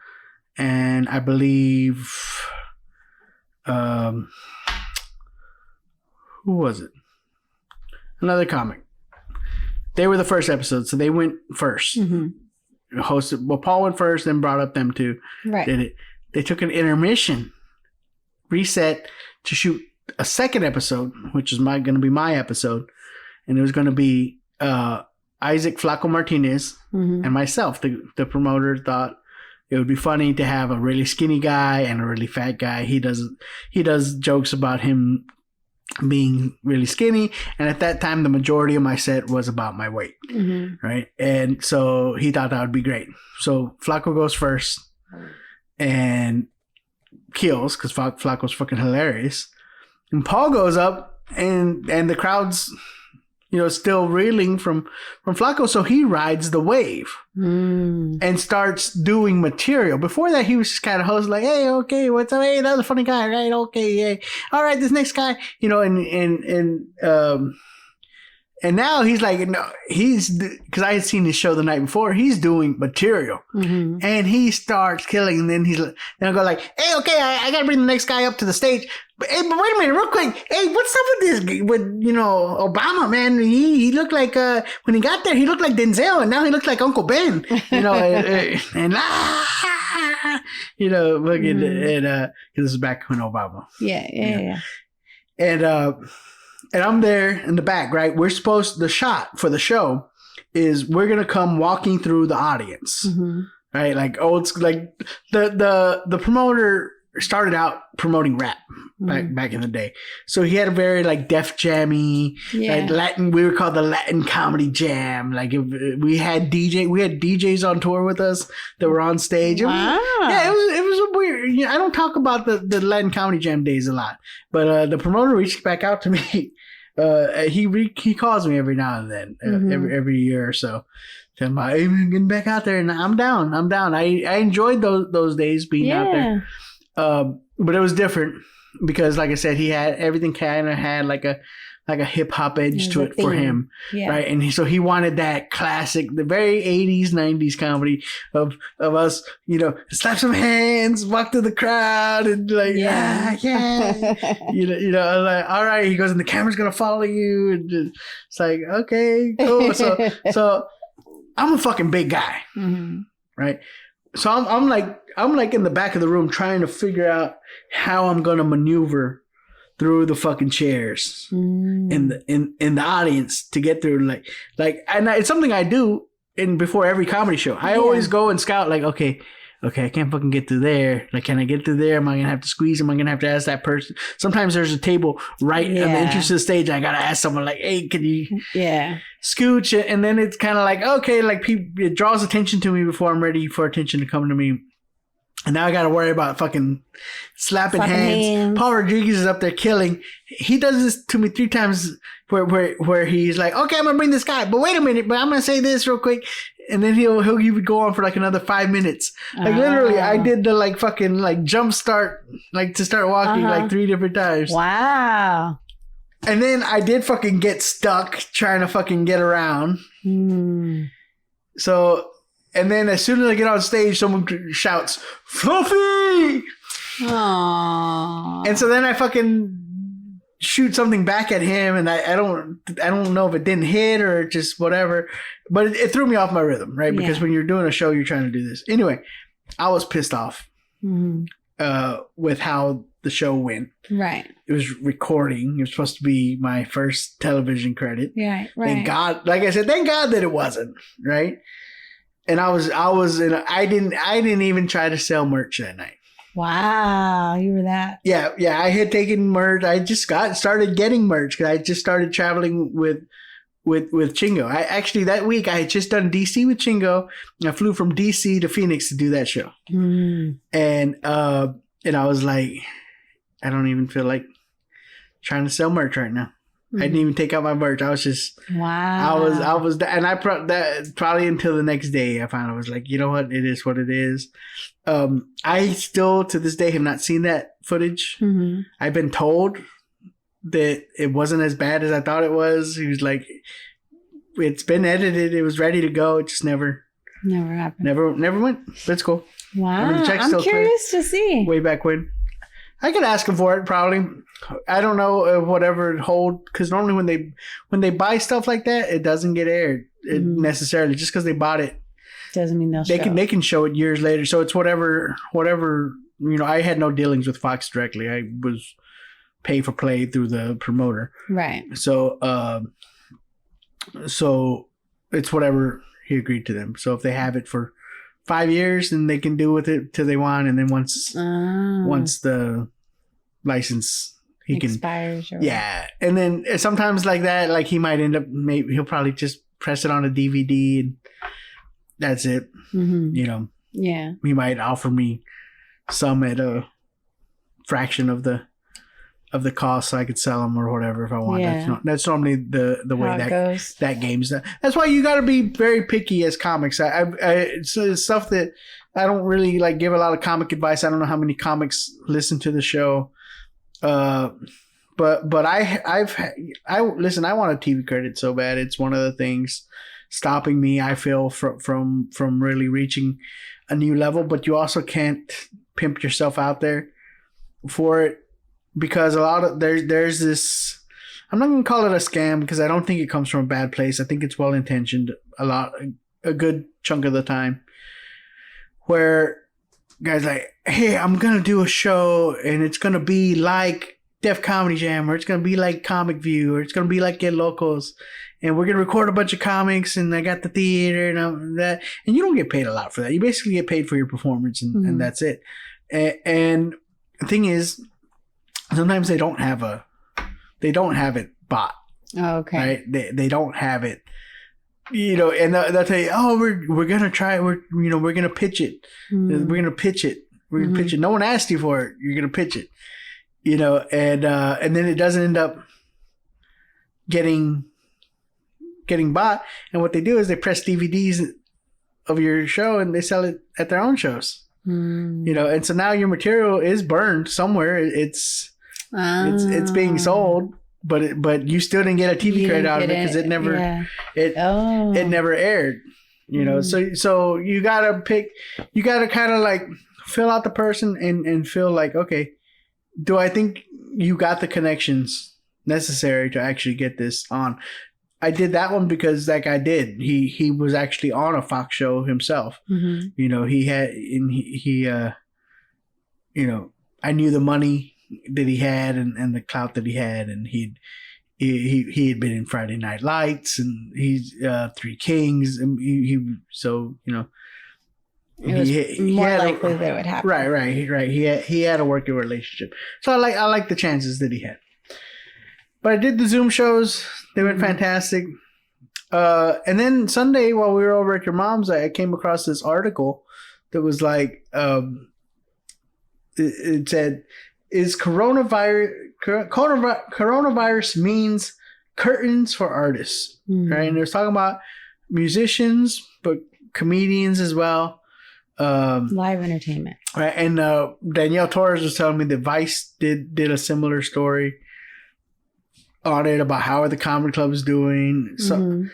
and I believe who was it? Another comic. They were the first episode, so they went first. Mm-hmm. Hosted. Well, Paul went first, then brought up them 2. Right. Did it. They took an intermission, reset to shoot a second episode, which is going to be my episode, and it was going to be Isaac Flaco Martinez and myself. The promoter thought it would be funny to have a really skinny guy and a really fat guy. He does jokes about him being really skinny, and at that time the majority of my set was about my weight, right? And so he thought that would be great. So Flaco goes first and kills because Flaco's fucking hilarious. And Paul goes up and the crowd's still reeling from Flaco, so he rides the wave and starts doing material. Before that, he was just kind of hosting like, "Hey, okay, what's up? Hey, that was a funny guy, right? Okay, yeah, all right, this next guy, and now he's like, no, because I had seen his show the night before. He's doing material, and he starts killing. And then I go like, hey, okay, I gotta bring the next guy up to the stage. But wait a minute, real quick. Hey, what's up with this? With Obama, man? He looked like when he got there, he looked like Denzel, and now he looks like Uncle Ben. And because this is back when Obama. Yeah. And I'm there in the back, right? The shot for the show is we're going to come walking through the audience, right? Like, it's like the promoter started out promoting rap back in the day. So he had a very like Def Jammy, like Latin, we were called the Latin Comedy Jam. Like we had DJs on tour with us that were on stage. Wow. It was a weird, I don't talk about the Latin Comedy Jam days a lot, but the promoter reached back out to me. He calls me every now and then, every year or so. Telling me, hey, man, getting back out there, and I'm down. I enjoyed those days being out there. But it was different because, like I said, he had everything kind of had like a hip hop edge to it for him, right? And so he wanted that classic, the very 80s, 90s comedy of us, slap some hands, walk through the crowd, and like, I was like, all right. He goes, and the camera's gonna follow you, and it's like, okay, cool. So I'm a fucking big guy, right? So I'm like in the back of the room trying to figure out how I'm gonna maneuver through the fucking chairs in the audience to get through and it's something I do before every comedy show. I always go and scout like, okay, I can't fucking get through there. Like, can I get through there? Am I gonna have to squeeze? Am I gonna have to ask that person? Sometimes there's a table right at the entrance of the stage. I gotta ask someone like, hey, can you scooch? And then it's kind of like, okay, like it draws attention to me before I'm ready for attention to come to me. And now I got to worry about fucking slapping hands. Paul Rodriguez is up there killing. He does this to me 3 times where he's like, okay, I'm going to bring this guy. But wait a minute. But I'm going to say this real quick. And then he would go on for like another 5 minutes. Like literally, I did the like fucking like jump start, like to start walking like 3 different times. Wow. And then I did fucking get stuck trying to fucking get around. So... And then as soon as I get on stage, someone shouts, Fluffy! Aww. And so then I fucking shoot something back at him, and I don't know if it didn't hit or just whatever. But it threw me off my rhythm, right? Because when you're doing a show, you're trying to do this. Anyway, I was pissed off with how the show went. Right. It was recording. It was supposed to be my first television credit. Right. Thank God. Like I said, thank God that it wasn't, right? And I didn't even try to sell merch that night. Wow, you were that. Yeah. I had taken merch. I just started getting merch because I just started traveling with Chingo. I actually that week I had just done DC with Chingo. I flew from DC to Phoenix to do that show. And I was like, I don't even feel like trying to sell merch right now. I didn't even take out my merch. I was just wow. I was and that probably until the next day I finally was like, you know what, it is what it is. I still to this day have not seen that footage. Mm-hmm. I've been told that it wasn't as bad as I thought it was. He was like, it's been edited, it was ready to go, it just never happened. Never went. That's cool. Wow. I mean, I'm curious to see. Way back when. I could ask him for it probably. I don't know whatever it hold, because normally when they buy stuff like that, it doesn't get aired necessarily. Just because they bought it doesn't mean they can show it years later. So it's whatever. I had no dealings with Fox directly. I was pay for play through the promoter. Right. So it's whatever he agreed to them. So if they have it for 5 years, then they can do with it till they want, and then once the license expires. And then sometimes like that, like he might end up, maybe he'll probably just press it on a DVD and that's it. Mm-hmm. He might offer me some at a fraction of the cost, so I could sell them or whatever if I want. That's normally the way that goes. That game's done. That's why you got to be very picky as comics. It's stuff that I don't really like give a lot of comic advice. I don't know how many comics listen to the show. But I listen. I want a TV credit so bad. It's one of the things stopping me, I feel, from really reaching a new level. But you also can't pimp yourself out there for it, because a lot of there's this. I'm not gonna call it a scam because I don't think it comes from a bad place. I think it's well intentioned a good chunk of the time, where guys like, hey, I'm gonna do a show and it's gonna be like Def Comedy Jam, or it's gonna be like Comic View, or it's gonna be like Get Locals, and we're gonna record a bunch of comics, and I got the theater and that, and you don't get paid a lot for that. You basically get paid for your performance, and that's it. And the thing is, sometimes they don't have it bought. Oh, okay. Right? They don't have it. And they'll tell you, oh, we're gonna try it. We're gonna pitch it. We're gonna pitch it. We're gonna pitch it. No one asked you for it. You're gonna pitch it. And then it doesn't end up getting bought. And what they do is they press DVDs of your show and they sell it at their own shows. And so now your material is burned somewhere. It's being sold. But you still didn't get a TV credit out of it because it never it never aired. So you gotta kind of like fill out the person and feel like, okay, do I think you got the connections necessary to actually get this on? I did that one because that guy did. He was actually on a Fox show himself. He had I knew the money that he had and the clout that he had, and he had been in Friday Night Lights, and he's Three Kings, and he it was more likely that it would happen. Right. He had a working relationship, so I like the chances that he had. But I did the Zoom shows; they went fantastic. And then Sunday, while we were over at your mom's, I came across this article that was like, it said, "Is coronavirus means curtains for artists?" Right, and they're talking about musicians, but comedians as well. Live entertainment. Right, and Danielle Torres was telling me that Vice did a similar story on it about how are the comedy clubs doing. So,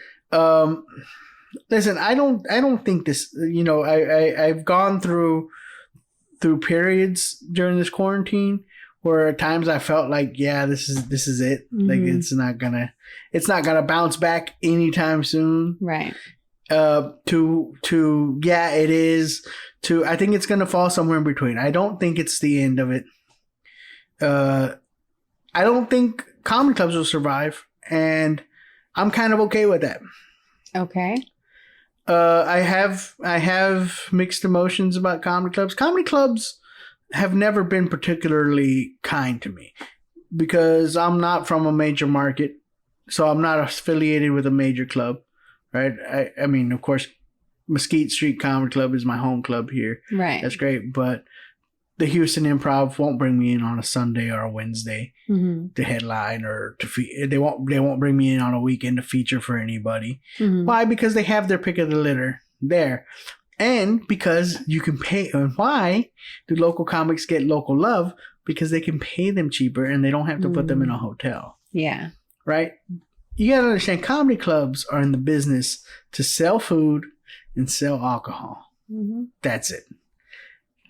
listen, I don't think this. I've gone through periods during this quarantine where at times I felt like, yeah, this is it. Like it's not gonna bounce back anytime soon. Right. Yeah, it is. I think it's gonna fall somewhere in between. I don't think it's the end of it. I don't think comedy clubs will survive, and I'm kind of okay with that. Okay. I have mixed emotions about comedy clubs. Comedy clubs have never been particularly kind to me because I'm not from a major market, so I'm not affiliated with a major club, right? I mean, of course, Mesquite Street Comedy Club is my home club here. Right. That's great, but the Houston Improv won't bring me in on a Sunday or a Wednesday to headline or they won't bring me in on a weekend to feature for anybody. Why? Because they have their pick of the litter there. And because you can pay. And why do local comics get local love? Because they can pay them cheaper and they don't have to put them in a hotel. Yeah. Right? You got to understand, comedy clubs are in the business to sell food and sell alcohol. That's it.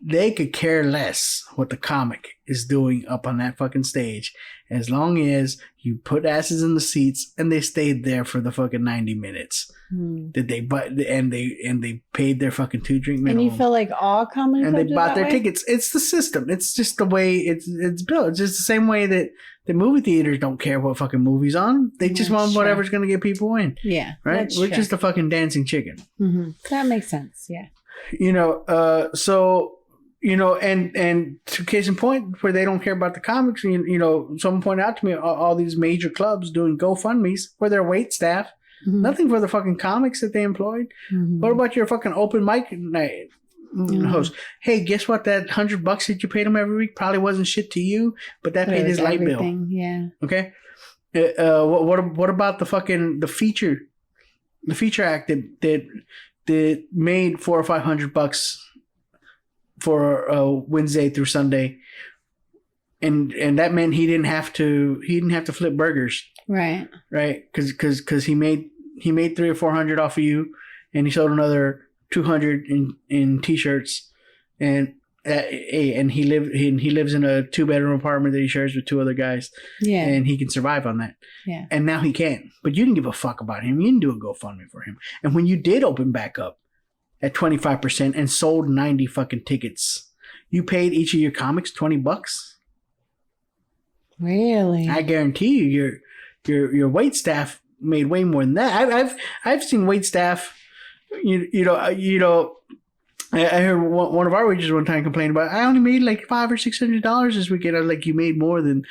They could care less what the comic is doing up on that fucking stage, as long as you put asses in the seats and they stayed there for the fucking 90 minutes. Did they they paid their fucking 2-drink minimum. And you feel like all comedy clubs and they bought their way? tickets. It's the system. It's just the way it's built. It's just the same way that the movie theaters don't care what fucking movie's on. They just want whatever's going to get people in. Yeah, right. We're just a fucking dancing chicken. That makes sense. Yeah. So. And to case in point, where they don't care about the comics, someone pointed out to me all these major clubs doing GoFundMes for their wait staff. Nothing for the fucking comics that they employed. What about your fucking open mic night host? Hey, guess what? That $100 that you paid him every week probably wasn't shit to you, but that paid his light bill. Yeah. Okay. What about the feature act that made $400 or $500 for Wednesday through Sunday, and that meant he didn't have to flip burgers, right? Because he made $300 or $400 off of you, and he sold another $200 in t-shirts, and he lives in a 2-bedroom apartment that he shares with 2 other guys, and he can survive on that, and now he can't. But you didn't give a fuck about him. You didn't do a GoFundMe for him, and when you did open back up at 25% and sold 90 fucking tickets, you paid each of your comics $20. Really? I guarantee you, your wait staff made way more than that. I've seen wait staff. I heard one of our waiters one time complain about, I only made like $500 or $600 this weekend. I was like, you made more than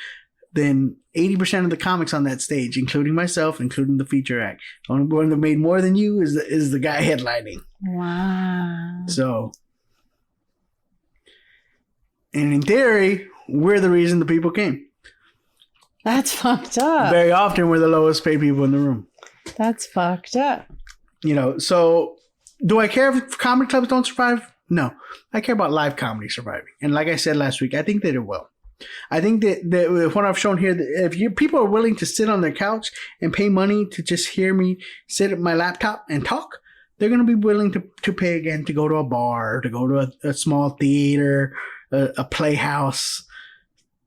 80% of the comics on that stage, including myself, including the feature act. The only one that made more than you is the guy headlining. Wow. So, and in theory, we're the reason the people came. That's fucked up. Very often, we're the lowest paid people in the room. That's fucked up. So do I care if comedy clubs don't survive? No. I care about live comedy surviving. And like I said last week, I think that it will. I think that what I've shown here, that if people are willing to sit on their couch and pay money to just hear me sit at my laptop and talk, they're going to be willing to pay again to go to a bar, to go to a small theater, a playhouse.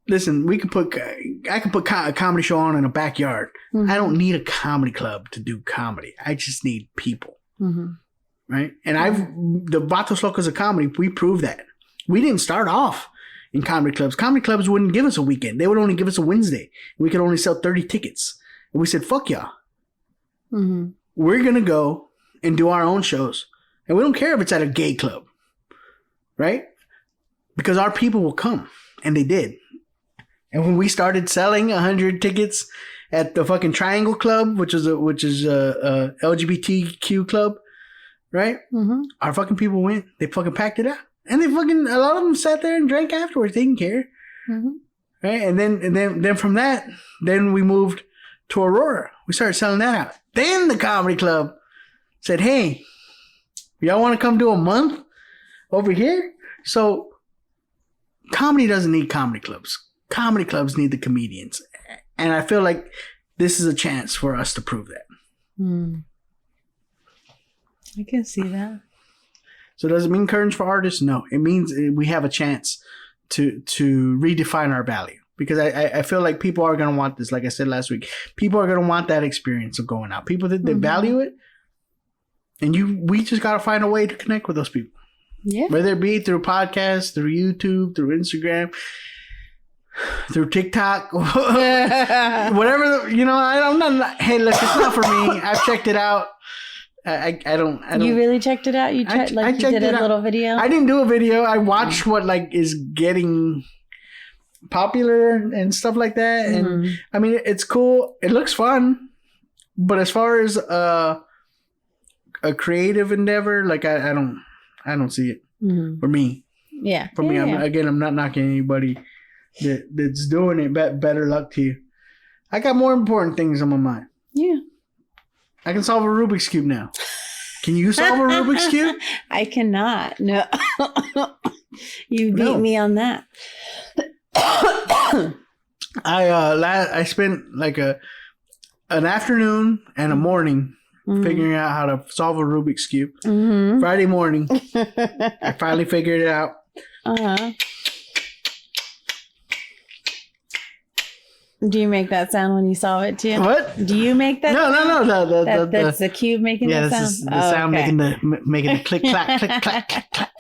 Listen, I can put a comedy show on in a backyard. I don't need a comedy club to do comedy. I just need people. Right? And the Vatos Locos of comedy, we proved that. We didn't start off in comedy clubs. Comedy clubs wouldn't give us a weekend. They would only give us a Wednesday. We could only sell 30 tickets. And we said, fuck y'all. We're going to go and do our own shows. And we don't care if it's at a gay club. Right? Because our people will come. And they did. And when we started selling 100 tickets at the fucking Triangle Club, which is a LGBTQ club, right? Our fucking people went. They fucking packed it out. And a lot of them sat there and drank afterwards. They didn't care. Right? And then from that, then we moved to Aurora. We started selling that out. Then the comedy club said, hey, y'all want to come do a month over here? So comedy doesn't need comedy clubs. Comedy clubs need the comedians. And I feel like this is a chance for us to prove that. I can see that. So does it mean courage for artists? No. It means we have a chance to redefine our value. Because I feel like people are going to want this. Like I said last week, people are going to want that experience of going out. People that they value it. And we just got to find a way to connect with those people. Yeah. Whether it be through podcasts, through YouTube, through Instagram, through TikTok, whatever. I'm not. Hey, look, it's not for me. I've checked it out. I don't. You really checked it out? You checked, you did a little video? I didn't do a video. I watched what is getting popular and stuff like that. And I mean, it's cool. It looks fun, but as far as a creative endeavor, I don't see it for me. Yeah. For me, I'm not knocking anybody that's doing it. Better luck to you. I got more important things on my mind. Yeah. I can solve a Rubik's Cube now. Can you solve a Rubik's Cube? I cannot. No. You beat me on that. I spent like an afternoon and a morning figuring out how to solve a Rubik's Cube. Mm-hmm. Friday morning, I finally figured it out. Uh-huh. Do you make that sound when you solve it too? What? Do you make that? No. That's the cube making the sound. This is the sound making the click clack click clack click clack.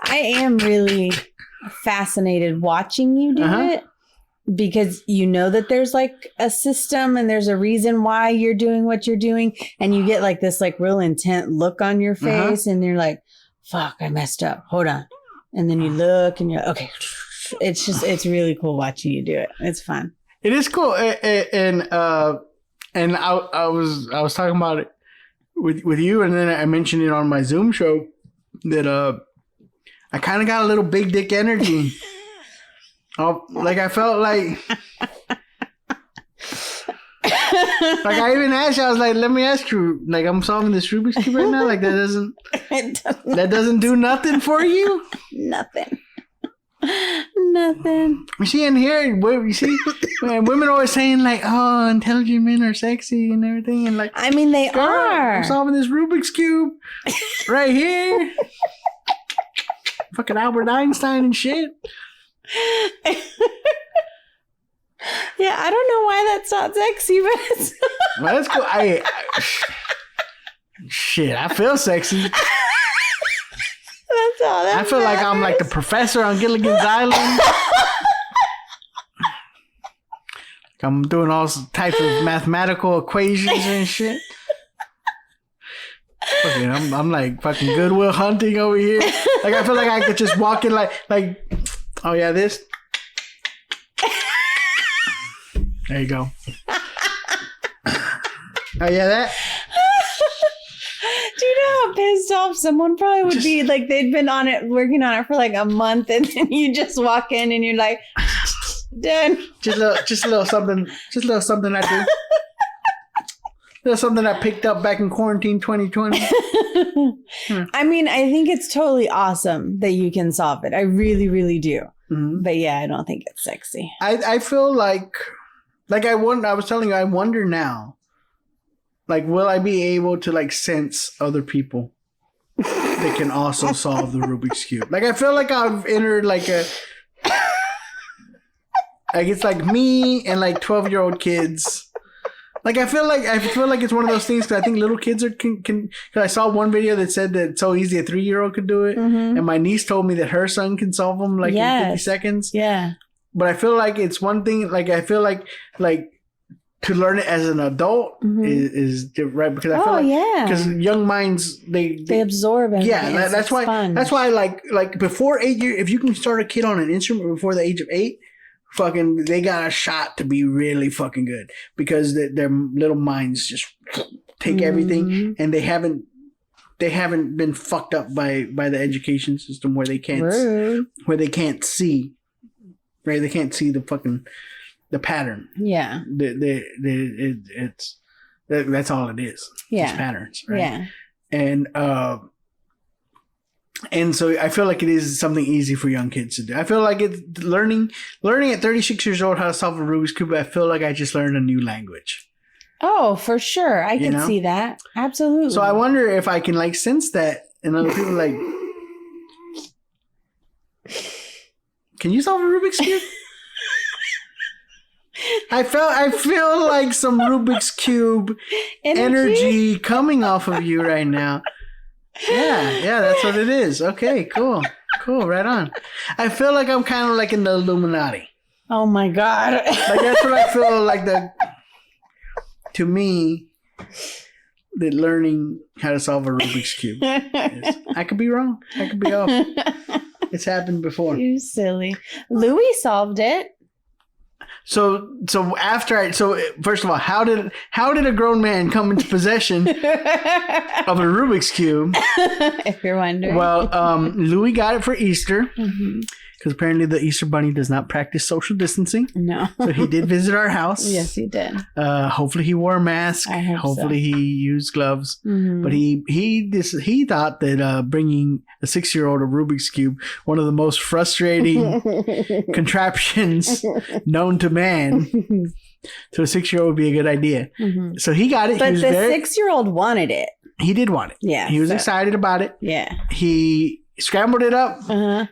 I am really fascinated watching you do it because you know that there's like a system and there's a reason why you're doing what you're doing, and you get like this like real intent look on your face, and you're like, "Fuck, I messed up. Hold on," and then you look and you're like, okay. It's really cool watching you do it. It's fun. It is cool, and I was talking about it with you, and then I mentioned it on my Zoom show that I kind of got a little big dick energy. Like I felt like I even asked you. I was like, "Let me ask you. Like, I'm solving this Rubik's Cube right now. Like that doesn't do nothing for you. Nothing." Nothing. You see in here, you see, women always saying like, "Oh, intelligent men are sexy and everything," and like, I mean, they are. I'm solving this Rubik's Cube right here. Fucking Albert Einstein and shit. Yeah, I don't know why that's not sexy, but it's. Well, that's cool. Shit, I feel sexy. That's all that I feel like I'm like the professor on Gilligan's Island. I'm doing all types of mathematical equations and shit. Fucking, I'm like fucking Goodwill Hunting over here. Like I feel like I could just walk in like, oh yeah, this. There you go. Oh yeah, that. Do you know how pissed off someone probably would be? Like they'd been on it, working on it for like a month, and then you just walk in and you're like, done. Just a little something I do. Little something I picked up back in quarantine 2020. I mean, I think it's totally awesome that you can solve it. I really, really do. Mm-hmm. But yeah, I don't think it's sexy. I feel like I was telling you, I wonder now. Like, will I be able to, like, sense other people that can also solve the Rubik's Cube? Like, I feel like I've entered, like, like, it's, like, me and, like, 12-year-old kids. Like, I feel like it's one of those things, because I think little kids can because I saw one video that said that it's so easy a 3-year-old could do it. Mm-hmm. And my niece told me that her son can solve them, like, in 50 seconds. Yeah. But I feel like it's one thing, like, I feel like to learn it as an adult is right, because I feel because young minds they absorb it. Yeah, that's why like before 8 years, if you can start a kid on an instrument before the age of 8, fucking they got a shot to be really fucking good, because their little minds just take everything, and they haven't been fucked up by the education system where they can't see, right? They can't see the pattern. Yeah. That's all it is. Yeah. It's patterns, right? Yeah. And so I feel like it is something easy for young kids to do. I feel like it's learning at 36 years old how to solve a Rubik's Cube. I feel like I just learned a new language. Oh, for sure. I can see that. Absolutely. So I wonder if I can like sense that, and other people like, can you solve a Rubik's Cube? I feel like some Rubik's Cube energy coming off of you right now. Yeah, that's what it is. Okay, cool, right on. I feel like I'm kind of like in the Illuminati. Oh my God. Like that's what I feel like to me, that learning how to solve a Rubik's Cube is. I could be wrong. I could be off. It's happened before. You silly. Louis solved it. So first of all, how did a grown man come into possession of a Rubik's Cube? If you're wondering. Well, Louis got it for Easter. Because apparently the Easter Bunny does not practice social distancing. No. So he did visit our house. Yes, he did. Hopefully he wore a mask. I hope Hopefully he used gloves. But he thought that bringing a 6-year-old a Rubik's Cube, one of the most frustrating contraptions known to man, to a 6-year-old would be a good idea. So he got it. But the 6-year-old wanted it. He did want it. Yeah. He was excited about it. Yeah. He scrambled it up.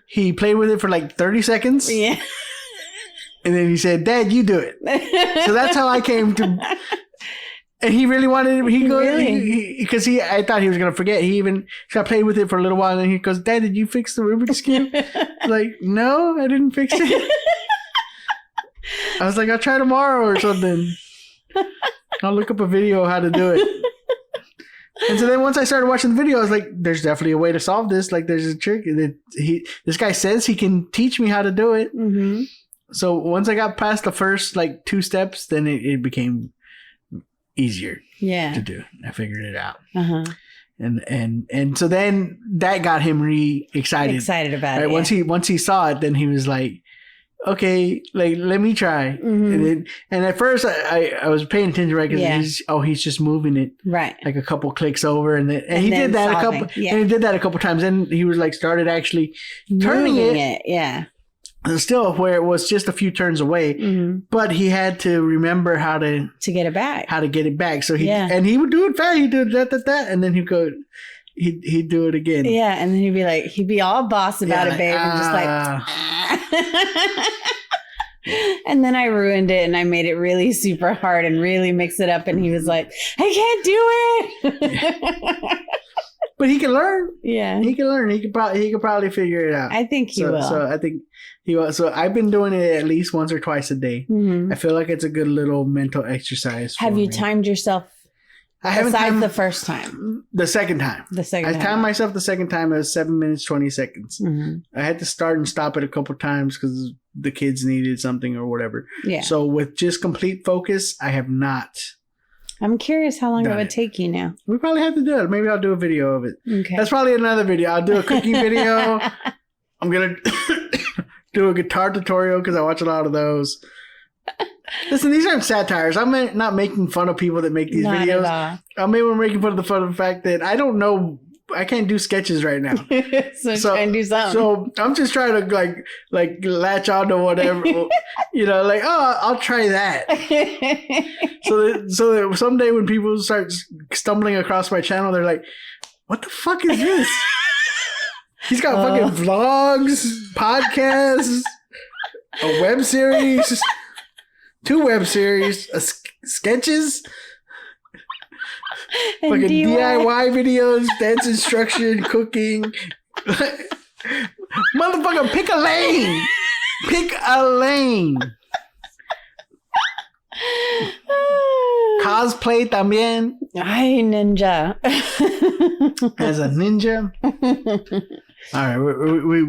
He played with it for like 30 seconds. Yeah. And then he said, "Dad, you do it." So that's how I came to. And he really wanted it. Because I thought he was gonna forget. I played with it for a little while, and he goes, "Dad, did you fix the Rubik's Cube?" Like, no, I didn't fix it. I was like, I'll try tomorrow or something. I'll look up a video of how to do it. And so then once I started watching the video, I was like, there's definitely a way to solve this. Like, there's a trick. This guy says he can teach me how to do it. So once I got past the first, 2 steps, then it became easier to do. I figured it out. And so then that got him excited about it. Yeah. Once he saw it, then he was like, okay, let me try. And at first I was paying attention, right? Because he's just moving it right, like a couple clicks over, and he did that solving. And he did that a couple times. Then he was started actually turning it. Yeah. Still, where it was just a few turns away, but he had to remember how to get it back. So he would do it fast. He'd do that, and then he'd go. He'd do it again. Yeah, and then he'd be all boss about it, babe, and just and then I ruined it, and I made it really super hard and really mix it up, and he was like, "I can't do it." But he can learn. Yeah, he can learn. He could probably figure it out. I think he will. So I think he will. So I've been doing it at least once or twice a day. I feel like it's a good little mental exercise. Have you timed yourself? I haven't timed the first time. The second time. I timed myself the second time. It was 7 minutes 20 seconds. I had to start and stop it a couple times because the kids needed something or whatever. Yeah. So with just complete focus, I have not. I'm curious how long it would take you now. We probably have to do it. Maybe I'll do a video of it. Okay. That's probably another video. I'll do a cooking video. I'm going to do a guitar tutorial because I watch a lot of those. Listen, these aren't satires. I'm not making fun of people that make these videos. I'm making fun of the fact that I don't know. I can't do sketches right now. so try and do something. So I'm just trying to latch on to whatever, I'll try that. so that someday when people start stumbling across my channel, they're like, "What the fuck is this?" He's got fucking vlogs, podcasts, a web series. 2 web series, sketches, fucking DIY videos, dance instruction, cooking. Motherfucker, pick a lane. Pick a lane. Cosplay también. Ay, ninja. As a ninja. All right, we've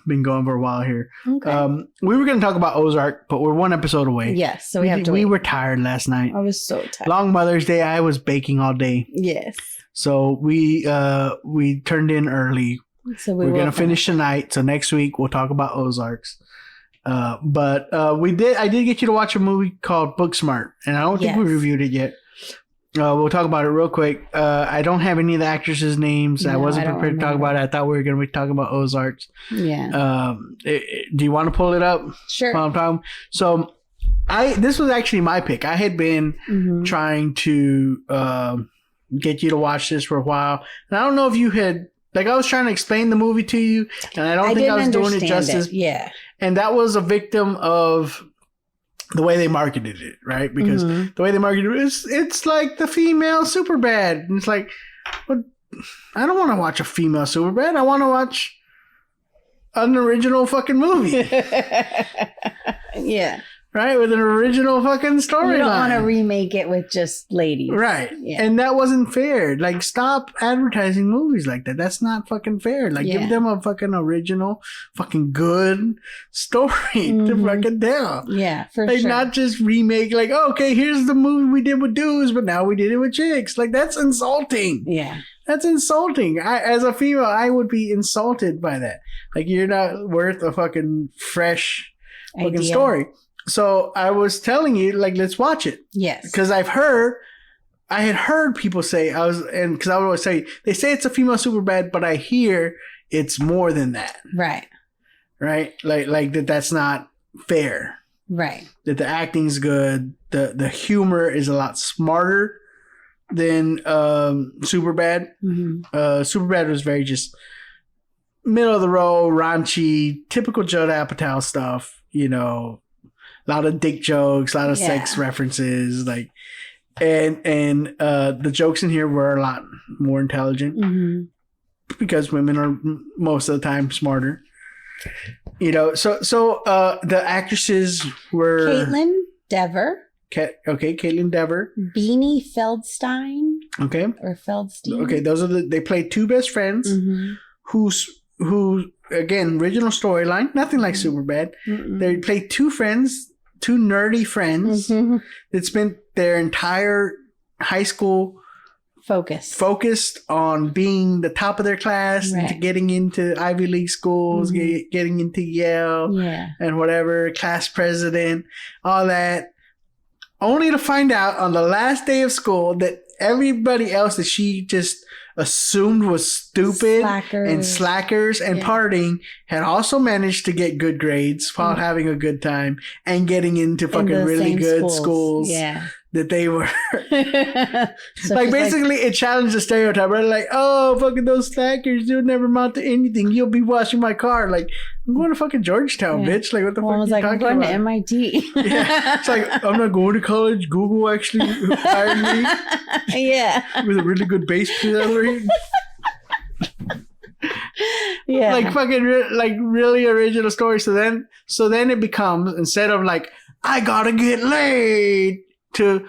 been going for a while here. Okay. We were going to talk about Ozark, but we're 1 episode away. Yes, so we have to wait. We were tired last night. I was so tired. Long Mother's Day. I was baking all day. Yes. So we turned in early. So we're going to finish tonight. So next week we'll talk about Ozarks. But I did get you to watch a movie called Booksmart, and I don't think we reviewed it yet. We'll talk about it real quick. I don't have any of the actresses' names. No, I wasn't prepared to talk about it. I thought we were going to be talking about Ozarks. Yeah. Do you want to pull it up? Sure. While I'm talking? So, this was actually my pick. I had been trying to get you to watch this for a while, and I don't know if you had. I was trying to explain the movie to you, and I don't think I was doing it justice. Yeah. And that was a victim of the way they marketed it, right? Because the way they marketed it is, it's like the female Superbad. And it's like, well, I don't want to watch a female Superbad. I want to watch an original fucking movie. Yeah. right? With an original fucking storyline. You don't want to remake it with just ladies. Right. Yeah. And that wasn't fair. Like, stop advertising movies like that. That's not fucking fair. Like, give them a fucking original, fucking good story to fucking tell. Yeah, for like, sure. not just remake, like, oh, okay, here's the movie we did with dudes, but now we did it with chicks. Like, that's insulting. Yeah. That's insulting. As a female, I would be insulted by that. Like, you're not worth a fucking fresh fucking story. So I was telling you, like, let's watch it. Yes. Because I had heard people say, because I would always say, they say it's a female Superbad, but I hear it's more than that. Right. Right? Like that's not fair. Right. That the acting's good. The humor is a lot smarter than Superbad. Superbad was very just middle of the road, raunchy, typical Judd Apatow stuff, you know. A lot of dick jokes, a lot of sex references, like, and the jokes in here were a lot more intelligent because women are most of the time smarter, you know. So the actresses were Caitlin Dever. Caitlin Dever, Beanie Feldstein. Okay, or Feldstein. Okay, those are they played two best friends who again, original storyline, nothing like Superbad. They played two nerdy friends that spent their entire high school focused on being the top of their class and getting into Ivy League schools, getting into Yale and whatever, class president, all that, only to find out on the last day of school that everybody else that she just assumed was stupid and slackers and partying had also managed to get good grades while having a good time and getting into fucking really good schools that they were So like basically it challenged the stereotype, right? Like, oh, fucking those slackers, you'll never amount to anything, you'll be washing my car. Like, I'm going to fucking Georgetown, bitch. Like, what the fuck are you talking I'm going about? to MIT. It's like, I'm not going to college. Google actually hired me with a really good base salary. Like fucking like really original story. So then it becomes, instead of like, I gotta get laid, to,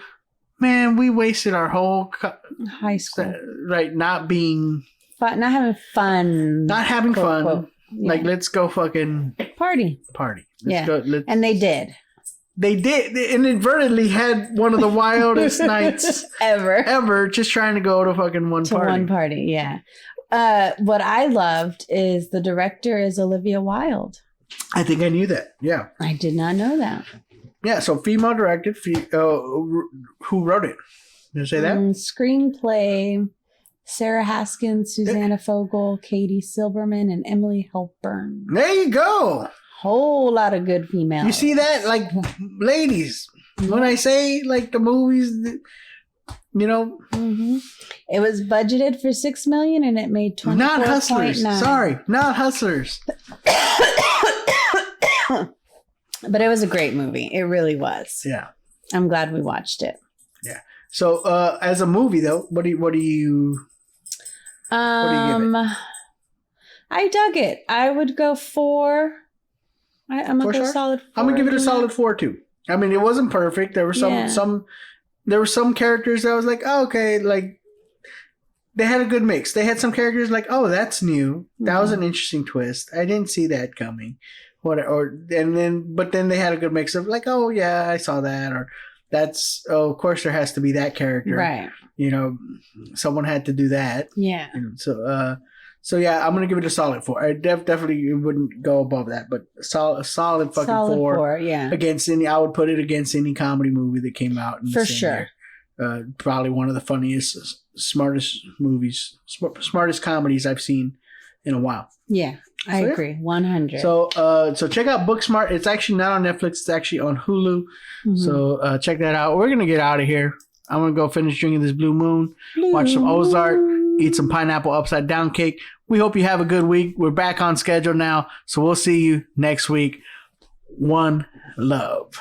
man, we wasted our whole high school, right? Not being not having fun, not having quote, fun. Quote. Like, let's go fucking party. Let's go, and they did. They inadvertently had one of the wildest nights ever, just trying to go to fucking one party. Yeah. What I loved is the director is Olivia Wilde. I think I knew that. Yeah. I did not know that. Yeah, so female directed. Who wrote it? Did you say that? Screenplay: Sarah Haskins, Susanna Fogel, Katie Silberman, and Emily Halpern. There you go. Whole lot of good females. You see that? Like, ladies, when I say, like, the movies, you know. It was budgeted for $6 million and it made $24.9 million. Not Hustlers. Sorry, not Hustlers. But it was a great movie. It really was. Yeah. I'm glad we watched it. Yeah. So, as a movie though, what do you give it? I dug it. I would go 4. I'm gonna go solid 4. I'm gonna give it a solid 4 too. I mean, it wasn't perfect. There were some characters that I was like, oh, okay, like they had a good mix. They had some characters like, oh, that's new. That was an interesting twist. I didn't see that coming. But then they had a good mix of like, oh yeah, I saw that, or that's, oh, of course there has to be that character, right? You know, someone had to do that. Yeah. So yeah, I'm gonna give it a solid 4. I definitely wouldn't go above that, but solid fucking 4. Yeah. I would put it against any comedy movie that came out in for sure. Year. Probably one of the funniest, smartest comedies I've seen in a while. Yeah. I agree. 100. So check out Booksmart. It's actually not on Netflix. It's actually on Hulu. So check that out. We're going to get out of here. I'm going to go finish drinking this Blue Moon, watch some Ozark, eat some pineapple upside down cake. We hope you have a good week. We're back on schedule now. So we'll see you next week. One love.